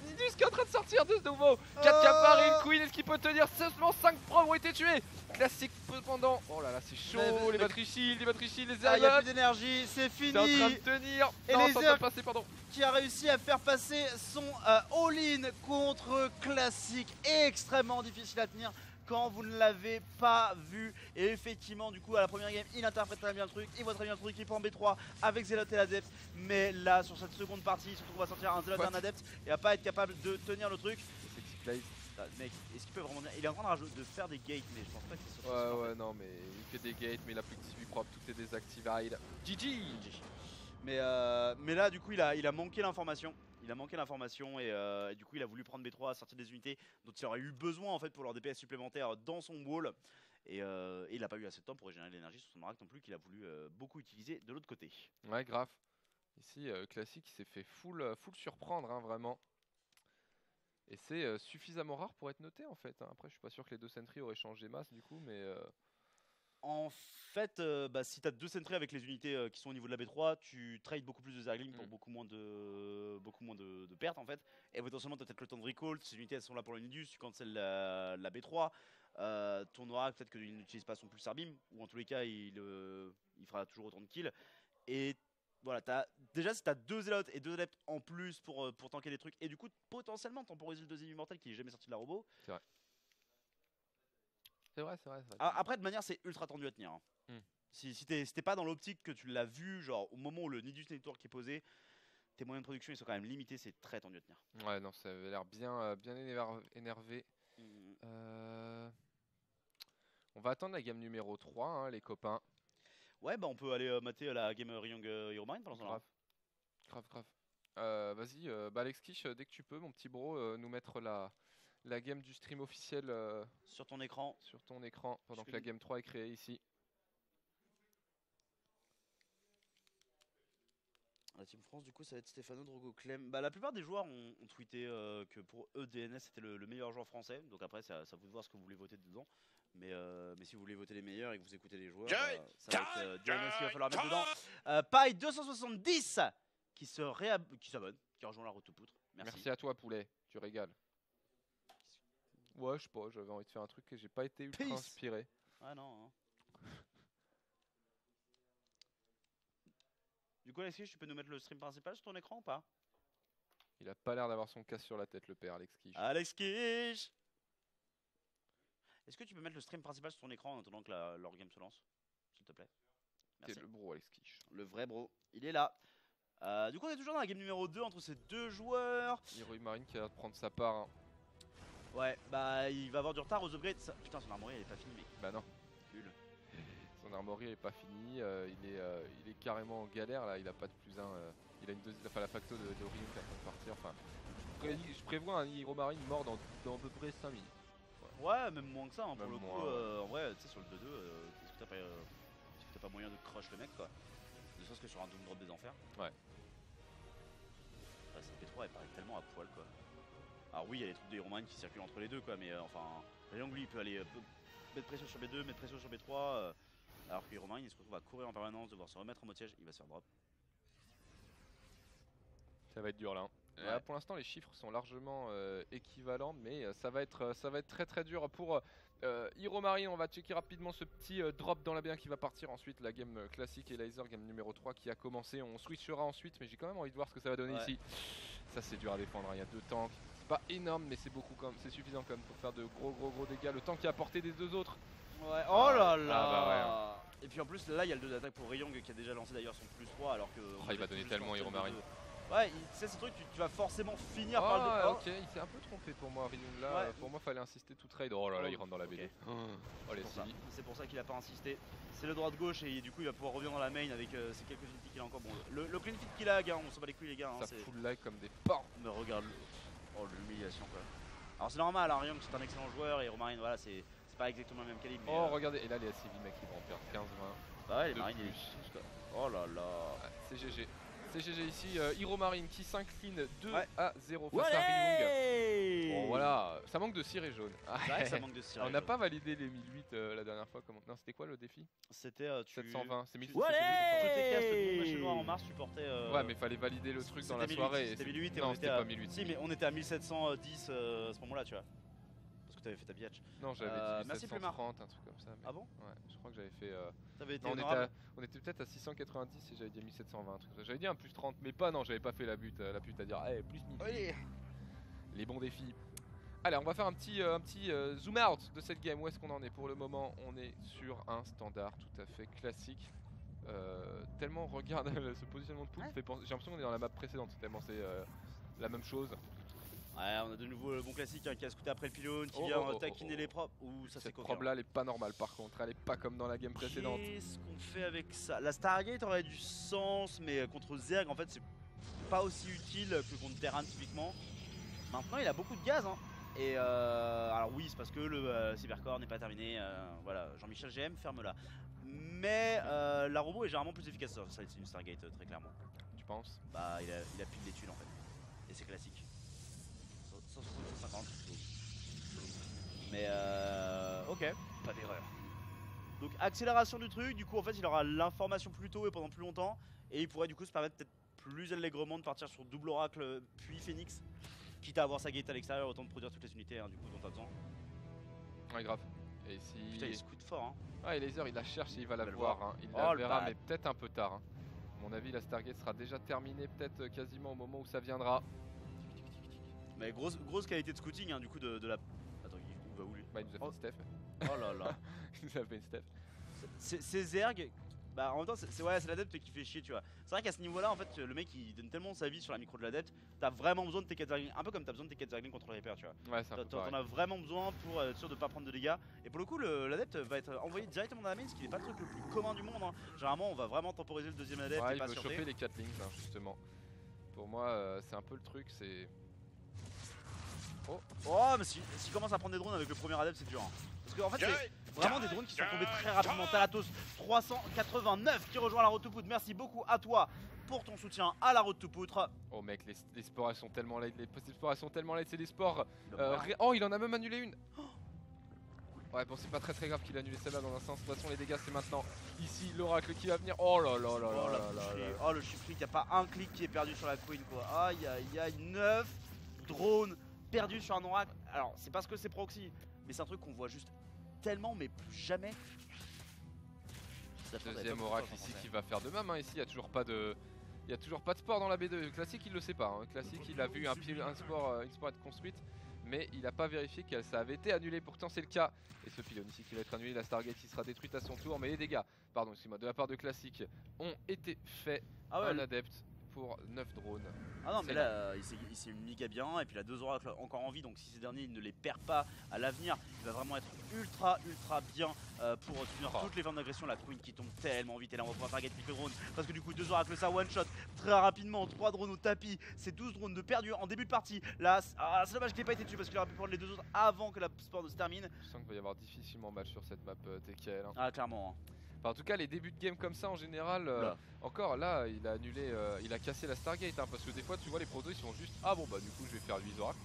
Nidus qui est en train de sortir de nouveau. 4 cafards et une queen. Est-ce qu'il peut tenir? Seulement 5 probes ont été tués. Classique pendant. Oh là là, c'est chaud. Les batteries shield, les Ah, y a Zerg. plus d'énergie, c'est fini. C'est en train de tenir. Et non, les c'est en train Zerg de passer, pardon. qui a réussi à faire passer son all-in contre Classic, extrêmement difficile à tenir quand vous ne l'avez pas vu. Et effectivement du coup à la première game il interprète très bien le truc, il voit très bien le truc, il prend B3 avec Zealot et l'adepte. Mais là sur cette seconde partie il se retrouve à sortir un Zealot et un adepte et à pas être capable de tenir le truc. Ah, mec, est-ce qu'il peut vraiment dire? Il est en train de faire des gates mais je pense pas que c'est sur Ouais, non, mais il fait des gates, mais il a plus de suivi propre, tout est désactivé. GG. Mais là du coup il a manqué l'information. Il a manqué l'information et du coup il a voulu prendre B3 à sortir des unités dont il aurait eu besoin en fait pour leur DPS supplémentaire dans son wall. Et il n'a pas eu assez de temps pour régénérer l'énergie sur son Marac non plus qu'il a voulu beaucoup utiliser de l'autre côté. Ouais, grave. Ici, Classic, il s'est fait full surprendre, hein, vraiment. Et c'est suffisamment rare pour être noté en fait. Hein. Après, je suis pas sûr que les deux sentries auraient changé masse du coup, mais. En fait, si tu as 2 sentries avec les unités qui sont au niveau de la B3, tu trades beaucoup plus de Zergling pour beaucoup moins de pertes en fait. Et potentiellement, tu as peut-être le temps de recall, ces unités elles sont là pour le Nidus, tu cancelles la B3. Ton Oracle, peut-être qu'il n'utilise pas son pulsar beam, ou en tous les cas, il fera toujours autant de kills. Et voilà, déjà si tu as 2 Zealots et 2 adeptes en plus pour tanker des trucs, et du coup, potentiellement temporiser le deuxième immortel qui est jamais sorti de la robot. C'est vrai. C'est vrai. Après, de manière, c'est ultra tendu à tenir. Hein. Si t'es pas dans l'optique que tu l'as vu, genre au moment où le Nidus Network est posé, tes moyens de production ils sont quand même limités, c'est très tendu à tenir. Ouais, non, ça avait l'air bien énervé. On va attendre la game numéro 3, hein, les copains. Ouais, bah on peut aller mater la game Ryong Herobrine pendant ce temps-là. Grave. Vas-y, Alex Kish, dès que tu peux, mon petit bro, nous mettre la game du stream officiel sur ton écran. Pendant que la game 3 est créée ici. La Team France, du coup, ça va être Stéphano, Drogo, Clem. Bah, la plupart des joueurs ont tweeté que pour eux, DNS c'était le meilleur joueur français. Donc après, ça vous de voir ce que vous voulez voter dedans. Mais si vous voulez voter les meilleurs et que vous écoutez les joueurs, ça va être DNS qu'il va falloir mettre dedans. Paille 270 qui s'abonne, qui rejoint la route aux poutres. Merci à toi, poulet, tu régales. Ouais, je sais pas, j'avais envie de faire un truc que j'ai pas été ultra inspiré. Ah non. Hein. Du coup, Alex Kish, tu peux nous mettre le stream principal sur ton écran ou pas? Il a pas l'air d'avoir son casque sur la tête, le père, Alex Kish. Alex Kish! Est-ce que tu peux mettre le stream principal sur ton écran en attendant que leur game se lance? S'il te plaît. T'es le bro, Alex Kish. Le vrai bro, il est là. Du coup on est toujours dans la game numéro 2 entre ces deux joueurs. Heromarine qui a l'air de prendre sa part. Hein. Ouais, bah il va avoir du retard aux upgrades. Putain, son armoirie elle est pas finie, mec. Bah non. Nul. Son armoirie est pas finie, il est carrément en galère là, il a pas de plus 1. Il a une deuxième, enfin la facto de Ryung qui est en train de partir. Enfin, je prévois un Heromarine mort dans à peu près 5 minutes. Ouais, même moins que ça, hein, pour Même le coup. moins, En vrai, tu sais, sur le 2-2, est-ce que t'as pas moyen de crush le mec quoi? Ne serait-ce que sur un doom drop des enfers. Ouais. Cette P3 elle paraît tellement à poil quoi. Alors oui, il y a les trucs de Heromarine qui circulent entre les deux quoi, mais enfin, Ryung lui il peut aller mettre pression sur B2, mettre pression sur B3. Alors que Heromarine il se retrouve à courir en permanence, devoir se remettre en mode siège, il va se faire drop. Ça va être dur là. Hein. Ouais. Là, pour l'instant les chiffres sont largement équivalents, mais ça va être très très dur pour Heromarine. On va checker rapidement ce petit drop dans la B1 qui va partir. Ensuite la game classique et laser, game numéro 3 qui a commencé. On switchera ensuite, mais j'ai quand même envie de voir ce que ça va donner ici. Ça c'est dur à défendre, hein. Il y a 2 tanks. C'est pas énorme mais c'est beaucoup comme c'est suffisant quand même pour faire de gros dégâts. Le tank qui a porté des 2 autres. Ouais, oh là là bah ouais, hein. Et puis en plus là il y a le 2 d'attaque pour Ryung qui a déjà lancé d'ailleurs son plus 3 alors que... Il va donner tellement Heromarine. Ouais, tu sais ce truc, tu vas forcément finir par le... Ok, il s'est un peu trompé pour moi Ryung là. Ouais. Pour moi fallait insister tout trade. Oh là là, il rentre dans la BD. Ok. Oh les C'est pour ça qu'il a pas insisté. C'est le droit de gauche et du coup il va pouvoir revenir dans la main avec ces quelques feats qu'il a encore. Bon, le clean feat qu'il a, gars, on s'en bat les couilles les gars. Ça c'est... full like comme des porcs. Mais regarde, oh l'humiliation quoi. Alors c'est normal, hein, Ryung c'est un excellent joueur et Heromarine voilà c'est pas exactement le même calibre. Mais, Oh regardez, et là les ACV mec ils vont en perdre 15-20. bah ouais les de marines plus. ils quoi. Oh là là. Ouais, c'est GG. C'est GG ici, Heromarine qui s'incline 2 Ouais. à 0 face à Ryung. Ouais. Bon voilà, ça manque de ciré jaune. C'est vrai que ça manque de ciré On n'a jaune. pas validé les 1008 la dernière fois. Comment... Non c'était quoi le défi? C'était 720, c'est 1000. Ouais. Tu t'es cassé le machine noir en mars, tu portais. Ouais mais fallait valider le truc dans la soirée. C'était 1008 et non on c'était était à... pas 1008. Si mais on était à 1710 à ce moment là tu vois. Parce que t'avais fait ta biatch. Non j'avais dit merci, Plumard. 1730, un truc comme ça. Mais... Ah bon? Ouais, je crois que j'avais fait... T'avais été Non, honorable. on était peut-être à 690 et j'avais dit 1720, un truc comme ça. J'avais dit un plus 30 mais pas, non j'avais pas fait la pute à dire hey, plus 1000. Oui. Les bons défis. Allez on va faire un petit zoom out de cette game. Où est-ce qu'on en est pour le moment? On est sur un standard tout à fait classique. Tellement regarde ce positionnement de poule, j'ai l'impression qu'on est dans la map précédente tellement c'est la même chose. Ouais, on a de nouveau le bon classique hein, qui a scouté après le pylône, qui Oh, vient oh, oh, taquiner oh. les propres. Ouh, ça c'est Cette coquin. probe là elle est pas normale par contre, elle est pas comme dans la game précédente. Qu'est-ce qu'on fait avec ça? La Stargate aurait du sens, mais contre Zerg en fait c'est pas aussi utile que contre Terran typiquement. Maintenant il a beaucoup de gaz hein. Et alors oui c'est parce que le Cybercore n'est pas terminé, voilà, Jean-Michel GM ferme-la. Mais la robot est généralement plus efficace, ça c'est une Stargate très clairement. Tu penses? Bah il a pile des thunes en fait. Et c'est classique. 150. Mais ok, pas d'erreur. Donc accélération du truc, du coup en fait il aura l'information plus tôt et pendant plus longtemps. Et il pourrait du coup se permettre peut-être plus allègrement de partir sur double oracle puis Phoenix. Quitte à avoir sa gate à l'extérieur, autant de produire toutes les unités hein, du coup dont t'as besoin. Ouais grave. Et si... Putain il scoot fort hein. Ah et Laser il la cherche et il va la va le voir, voir. hein. Il Oh, la le verra bad. mais peut-être un peu tard hein. À mon avis la Stargate sera déjà terminée peut-être quasiment au moment où ça viendra. Mais grosse qualité de scouting hein, du coup de la... Attends il va où lui? Bah il nous a fait Oh. une Steph. Oh là là. Il nous a fait une Steph. C'est Zerg, bah en même temps c'est l'adepte qui fait chier tu vois. C'est vrai qu'à ce niveau là en fait le mec il donne tellement sa vie sur la micro de l'adepte, t'as vraiment besoin de tes 4 Zerglings, un peu comme t'as besoin de tes 4 Zerglings contre le Reaper tu vois. Ouais c'est un peu T'en pareil. as vraiment besoin pour être sûr de pas prendre de dégâts. Et pour le coup l'adepte va être envoyé directement dans la main, ce qui n'est pas le truc le plus commun du monde hein. Généralement on va vraiment temporiser le deuxième adepte Ouais et il pas veut surfer. choper les 4 links hein, justement. Pour moi c'est un peu le truc, c'est... Oh mais s'il commence à prendre des drones avec le premier adepte c'est dur hein. Parce qu'en fait c'est vraiment des drones qui sont tombés très rapidement. Thalatos 389 qui rejoint la road to poutre. Merci beaucoup à toi pour ton soutien à la road to poutre. Oh mec les sports elles sont tellement late, les sports elles sont tellement late, c'est des sports... Oh il en a même annulé une. Ouais bon c'est pas très grave qu'il a annulé celle-là dans un sens, de toute façon les dégâts c'est maintenant. Ici l'oracle qui va venir, oh là là là Oh, là la là boucherie. là. Oh le chip click, y'a pas un clic qui est perdu sur la queen quoi. Aïe aïe aïe, 9 drones perdus sur un oracle. Alors c'est parce que c'est proxy, mais c'est un truc qu'on voit juste tellement mais plus jamais. Deuxième oracle ici qui va faire de même hein. Ici il y a toujours pas de... Il y a toujours pas de sport dans la B2. Classique il le sait pas hein. Classique il a vu un sport être construite, mais il a pas vérifié que ça avait été annulé, pourtant c'est le cas. Et ce pylône ici qui va être annulé, la Stargate qui sera détruite à son tour, mais les dégâts, pardon excuse-moi, de la part de Classique ont été faits. Ah ouais, un adepte pour 9 drones. Ah non, mais C'est là, il s'est méga bien. Et puis il a 2 oracles encore en vie. Donc si ces derniers il ne les perd pas à l'avenir, il va vraiment être ultra bien pour tenir toutes les formes d'agression. La Queen qui tombe tellement vite. Et là, on va pouvoir target quelques drones. Parce que du coup, 2 oracles, ça one shot très rapidement. 3 drones au tapis. C'est 12 drones de perdus en début de partie. Là, c'est dommage qu'il n'ait pas été tué parce qu'il aurait pu prendre les 2 autres avant que la sport ne se termine. Je sens qu'il va y avoir difficilement match sur cette map TKL. Hein. Ah, clairement. Enfin, en tout cas, les débuts de game comme ça en général, encore là, il a annulé, il a cassé la Stargate. Hein, parce que des fois, tu vois, les protos ils sont juste ah bon, bah du coup, je vais faire 8 oracles.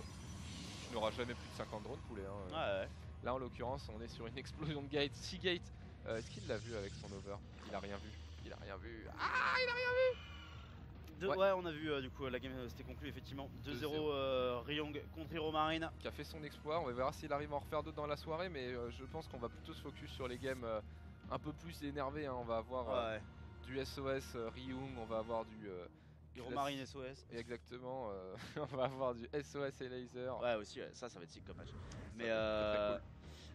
Tu n'auras jamais plus de 50 drones poulet. Hein. Ouais. Là, en l'occurrence, on est sur une explosion de gate. 6 gates. Est-ce qu'il l'a vu avec son over? Il a rien vu. Il a rien vu. Ah, il a rien vu. Ouais, on a vu du coup la game s'était conclue effectivement 2-0 Ryong contre Hero Marine. Qui a fait son exploit. On va voir s'il arrive à en refaire d'autres dans la soirée. Mais je pense qu'on va plutôt se focus sur les games un peu plus énervés. Hein. On va avoir du SOS Ryung. On va avoir du. Hero Marine SOS. Exactement. On va avoir du SOS et Laser. Ouais, aussi, ça va être sick comme match. Mais très cool.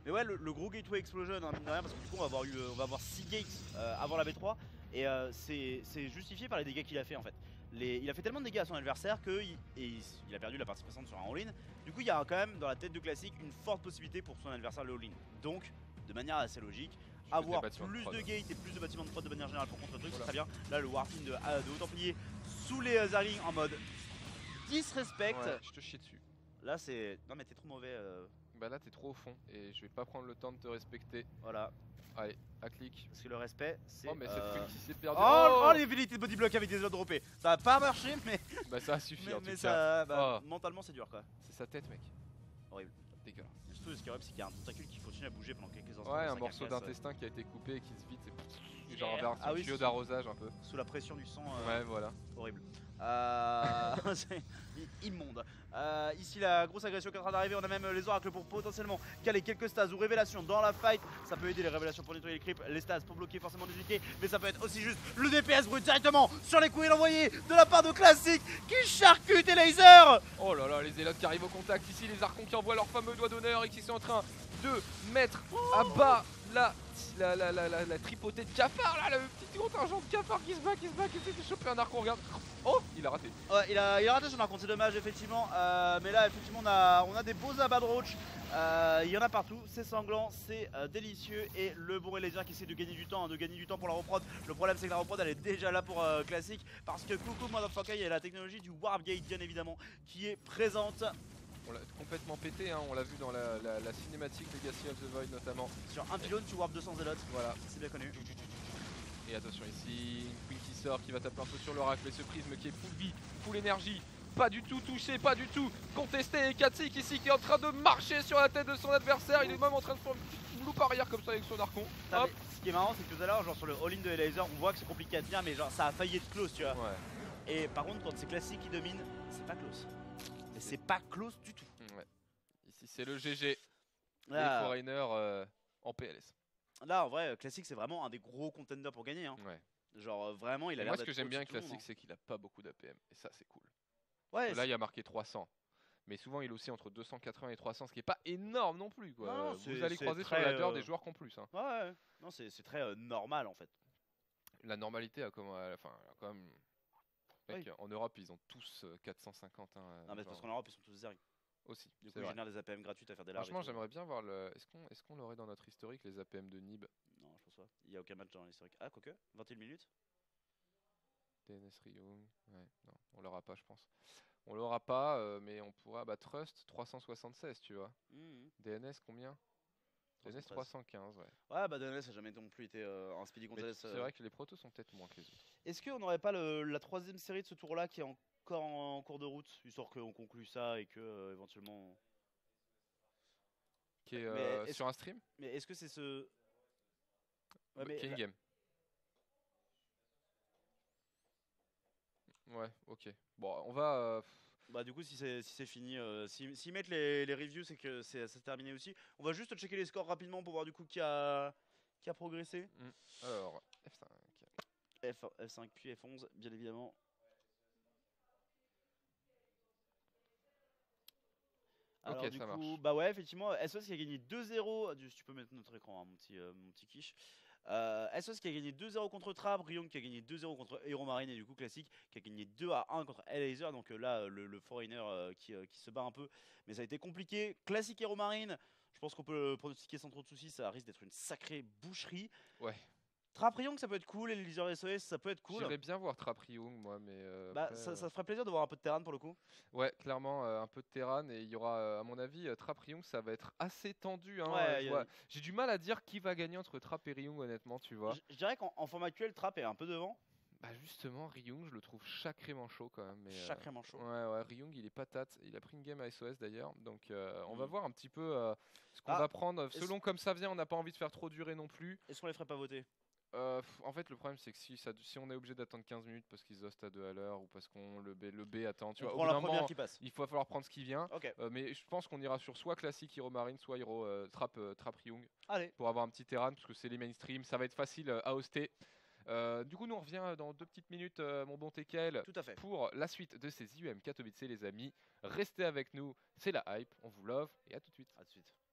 Mais ouais, le gros gateway explosion, hein, mine de rien, parce que du coup on va avoir 6 gates avant la B3 et c'est justifié par les dégâts qu'il a fait en fait. Il a fait tellement de dégâts à son adversaire qu'il a perdu la partie passante sur un all-in. Du coup il y a quand même dans la tête de classique une forte possibilité pour son adversaire le all-in. Donc de manière assez logique, avoir plus de gates et plus de bâtiments de prod de manière générale pour contre le truc, c'est très bien. Là le warping de haut templier sous les Zerglings en mode disrespect. Ouais, je te chie dessus. Là c'est... Non mais t'es trop mauvais. Bah là t'es trop au fond et je vais pas prendre le temps de te respecter. Voilà. Allez, à clic. Parce que le respect c'est... Oh mais cette Queen qui s'est perdue. Oh les velléités de body block avec des autres droppés. Ça a pas marché mais... Bah ça a suffi en tout mais cas. ça, mentalement c'est dur quoi. C'est sa tête mec. Horrible. Dégueulasse. Et surtout ce qui est horrible c'est qu'il y a un tentacule qui continue à bouger pendant quelques instants. Ouais, un morceau d'intestin qui a été coupé et qui se vide. C'est genre vers un tuyau oui, d'arrosage un peu. Sous la pression du sang. Ouais voilà. Horrible. C'est immonde. Ici la grosse agression qui est en train d'arriver. On a même les oracles pour potentiellement caler quelques stases ou révélations dans la fight. Ça peut aider les révélations pour nettoyer les creeps, les stases pour bloquer forcément des unités. Mais ça peut être aussi juste le DPS brut directement sur les couilles envoyés de la part de Classic qui charcute et laser. Oh là là, les élotes qui arrivent au contact. Ici les archons qui envoient leur fameux doigt d'honneur et qui sont en train de mettre à bas la tripotée de cafards là, le petit contingent de cafards qui se bat, qui essaie de choper un archon, regarde. Oh, il a raté. Ouais, il a raté son archon, c'est dommage effectivement. Mais là effectivement on a des beaux abats de roach. Il y en a partout, c'est sanglant, c'est délicieux. Et le bon laser qui essaie de gagner du temps, pour la reprod. Le problème c'est que la reprod elle est déjà là pour Classic. Parce que coucou motherfucker, il y a la technologie du Warp Gate bien évidemment qui est présente. On l'a complètement pété, hein. On l'a vu dans la cinématique Legacy of the Void notamment. Sur un pylône tu warp 200 zélotes, voilà, c'est bien connu. Et attention ici, une Queen qui sort, qui va taper un peu sur l'oracle et ce prisme qui est full vie, full énergie. Pas du tout touché, pas du tout contesté. Et Katsik ici qui est en train de marcher sur la tête de son adversaire. Il est même en train de faire une petite loupe arrière comme ça avec son archon. Hop. Ce qui est marrant c'est que tout à l'heure genre sur le all-in de laser on voit que c'est compliqué à tenir mais genre ça a failli être close tu vois. Ouais. Et par contre quand c'est Classic qui domine, c'est pas close. Mais c'est pas close du tout. Ouais. Ici c'est le GG. Là, Les Foreigners en PLS. Là en vrai Classic c'est vraiment un des gros contenders pour gagner hein. Ouais. Genre vraiment il a l'air Moi d'être ce que j'aime bien avec au-dessus de tout le Classic c'est qu'il a pas beaucoup d'APM et ça c'est cool. monde, hein. Là il y a marqué 300. Mais souvent il est aussi entre 280 et 300, ce qui est pas énorme non plus quoi. Non, vous allez croiser sur très, la ladder des joueurs qui ont plus. Hein. Ouais. Non c'est très normal en fait. La normalité a quand même. Mec, Oui. en Europe ils ont tous 450. Hein, Non mais genre, parce qu'en Europe ils sont tous zerg. aussi. Du c'est coup ils vrai. génèrent des APM gratuites à faire des larves. Franchement j'aimerais bien voir le. Est-ce qu'on l'aurait dans notre historique les APM de Nib? Non je pense pas. Il y a aucun match dans l'historique. Ah quoique 21 minutes. DNS Ryung. Ouais, non, on l'aura pas je pense. On l'aura pas, mais on pourra. Bah Trust 376 tu vois. DNS combien? DNS 315 ouais. Ouais bah DNS a jamais non plus été un Speedy Mais Gonzalez. c'est vrai que les protos sont peut-être moins que les autres. Est-ce qu'on n'aurait pas la troisième série de ce tour là qui est encore en cours de route, histoire qu'on conclue ça et que éventuellement... Qui est sur un stream? Mais est-ce que c'est ce... Ouais, mais King Game. Ouais, ok. Bon, on va. Bah du coup si c'est fini, s'ils mettent les reviews c'est que c'est terminé aussi. On va juste checker les scores rapidement pour voir du coup qui a progressé. Alors, F5. F5 puis F11 bien évidemment. Alors ok, du ça coup, marche. bah ouais effectivement SOS qui a gagné 2-0. Tu peux mettre notre écran hein, mon petit quiche. SOS qui a gagné 2-0 contre Trap, Ryong qui a gagné 2-0 contre Hero Marine et du coup Classic qui a gagné 2-1 contre Laser. Donc là, le Foreigner qui se bat un peu, mais ça a été compliqué. Classic Hero Marine, je pense qu'on peut le pronostiquer sans trop de soucis, ça risque d'être une sacrée boucherie. Ouais. Trap Ryong ça peut être cool, et les Laser SOS ça peut être cool. J'irais bien voir Trap Ryung moi, mais Bah, après, ça ferait plaisir de voir un peu de Terran pour le coup. ouais, clairement un peu de Terran et il y aura, à mon avis, Trap Ryung ça va être assez tendu. Hein, Ouais, j'ai du mal à dire qui va gagner entre Trap et Ryung honnêtement, tu vois. Je dirais qu'en format actuel, Trap est un peu devant. Bah justement, Ryung je le trouve sacrément chaud quand même. Mais, Sacrément chaud. ouais, Ryung il est patate, il a pris une game à SOS d'ailleurs, donc on va Mm. voir un petit peu ce qu'on Ah, va prendre. est-ce- Selon comme ça vient, on n'a pas envie de faire trop durer non plus. Est-ce qu'on les ferait pas voter? En fait, le problème c'est que si on est obligé d'attendre 15 minutes parce qu'ils hostent à 2 à l'heure ou parce qu'on le B attend, tu On vois, au prend bout la d'un première moment, qui passe. il va falloir prendre ce qui vient. Ok, Mais je pense qu'on ira sur soit classique Hero Marine, soit Hero Trap Ryung allez. pour avoir un petit Terran parce que c'est les mainstream, ça va être facile à hoster. Du coup, nous on revient dans 2 petites minutes, mon bon Tekel, Tout à fait. pour la suite de ces IUM Katowice, les amis. Restez avec nous, c'est la hype, on vous love et à tout de suite. À tout de suite.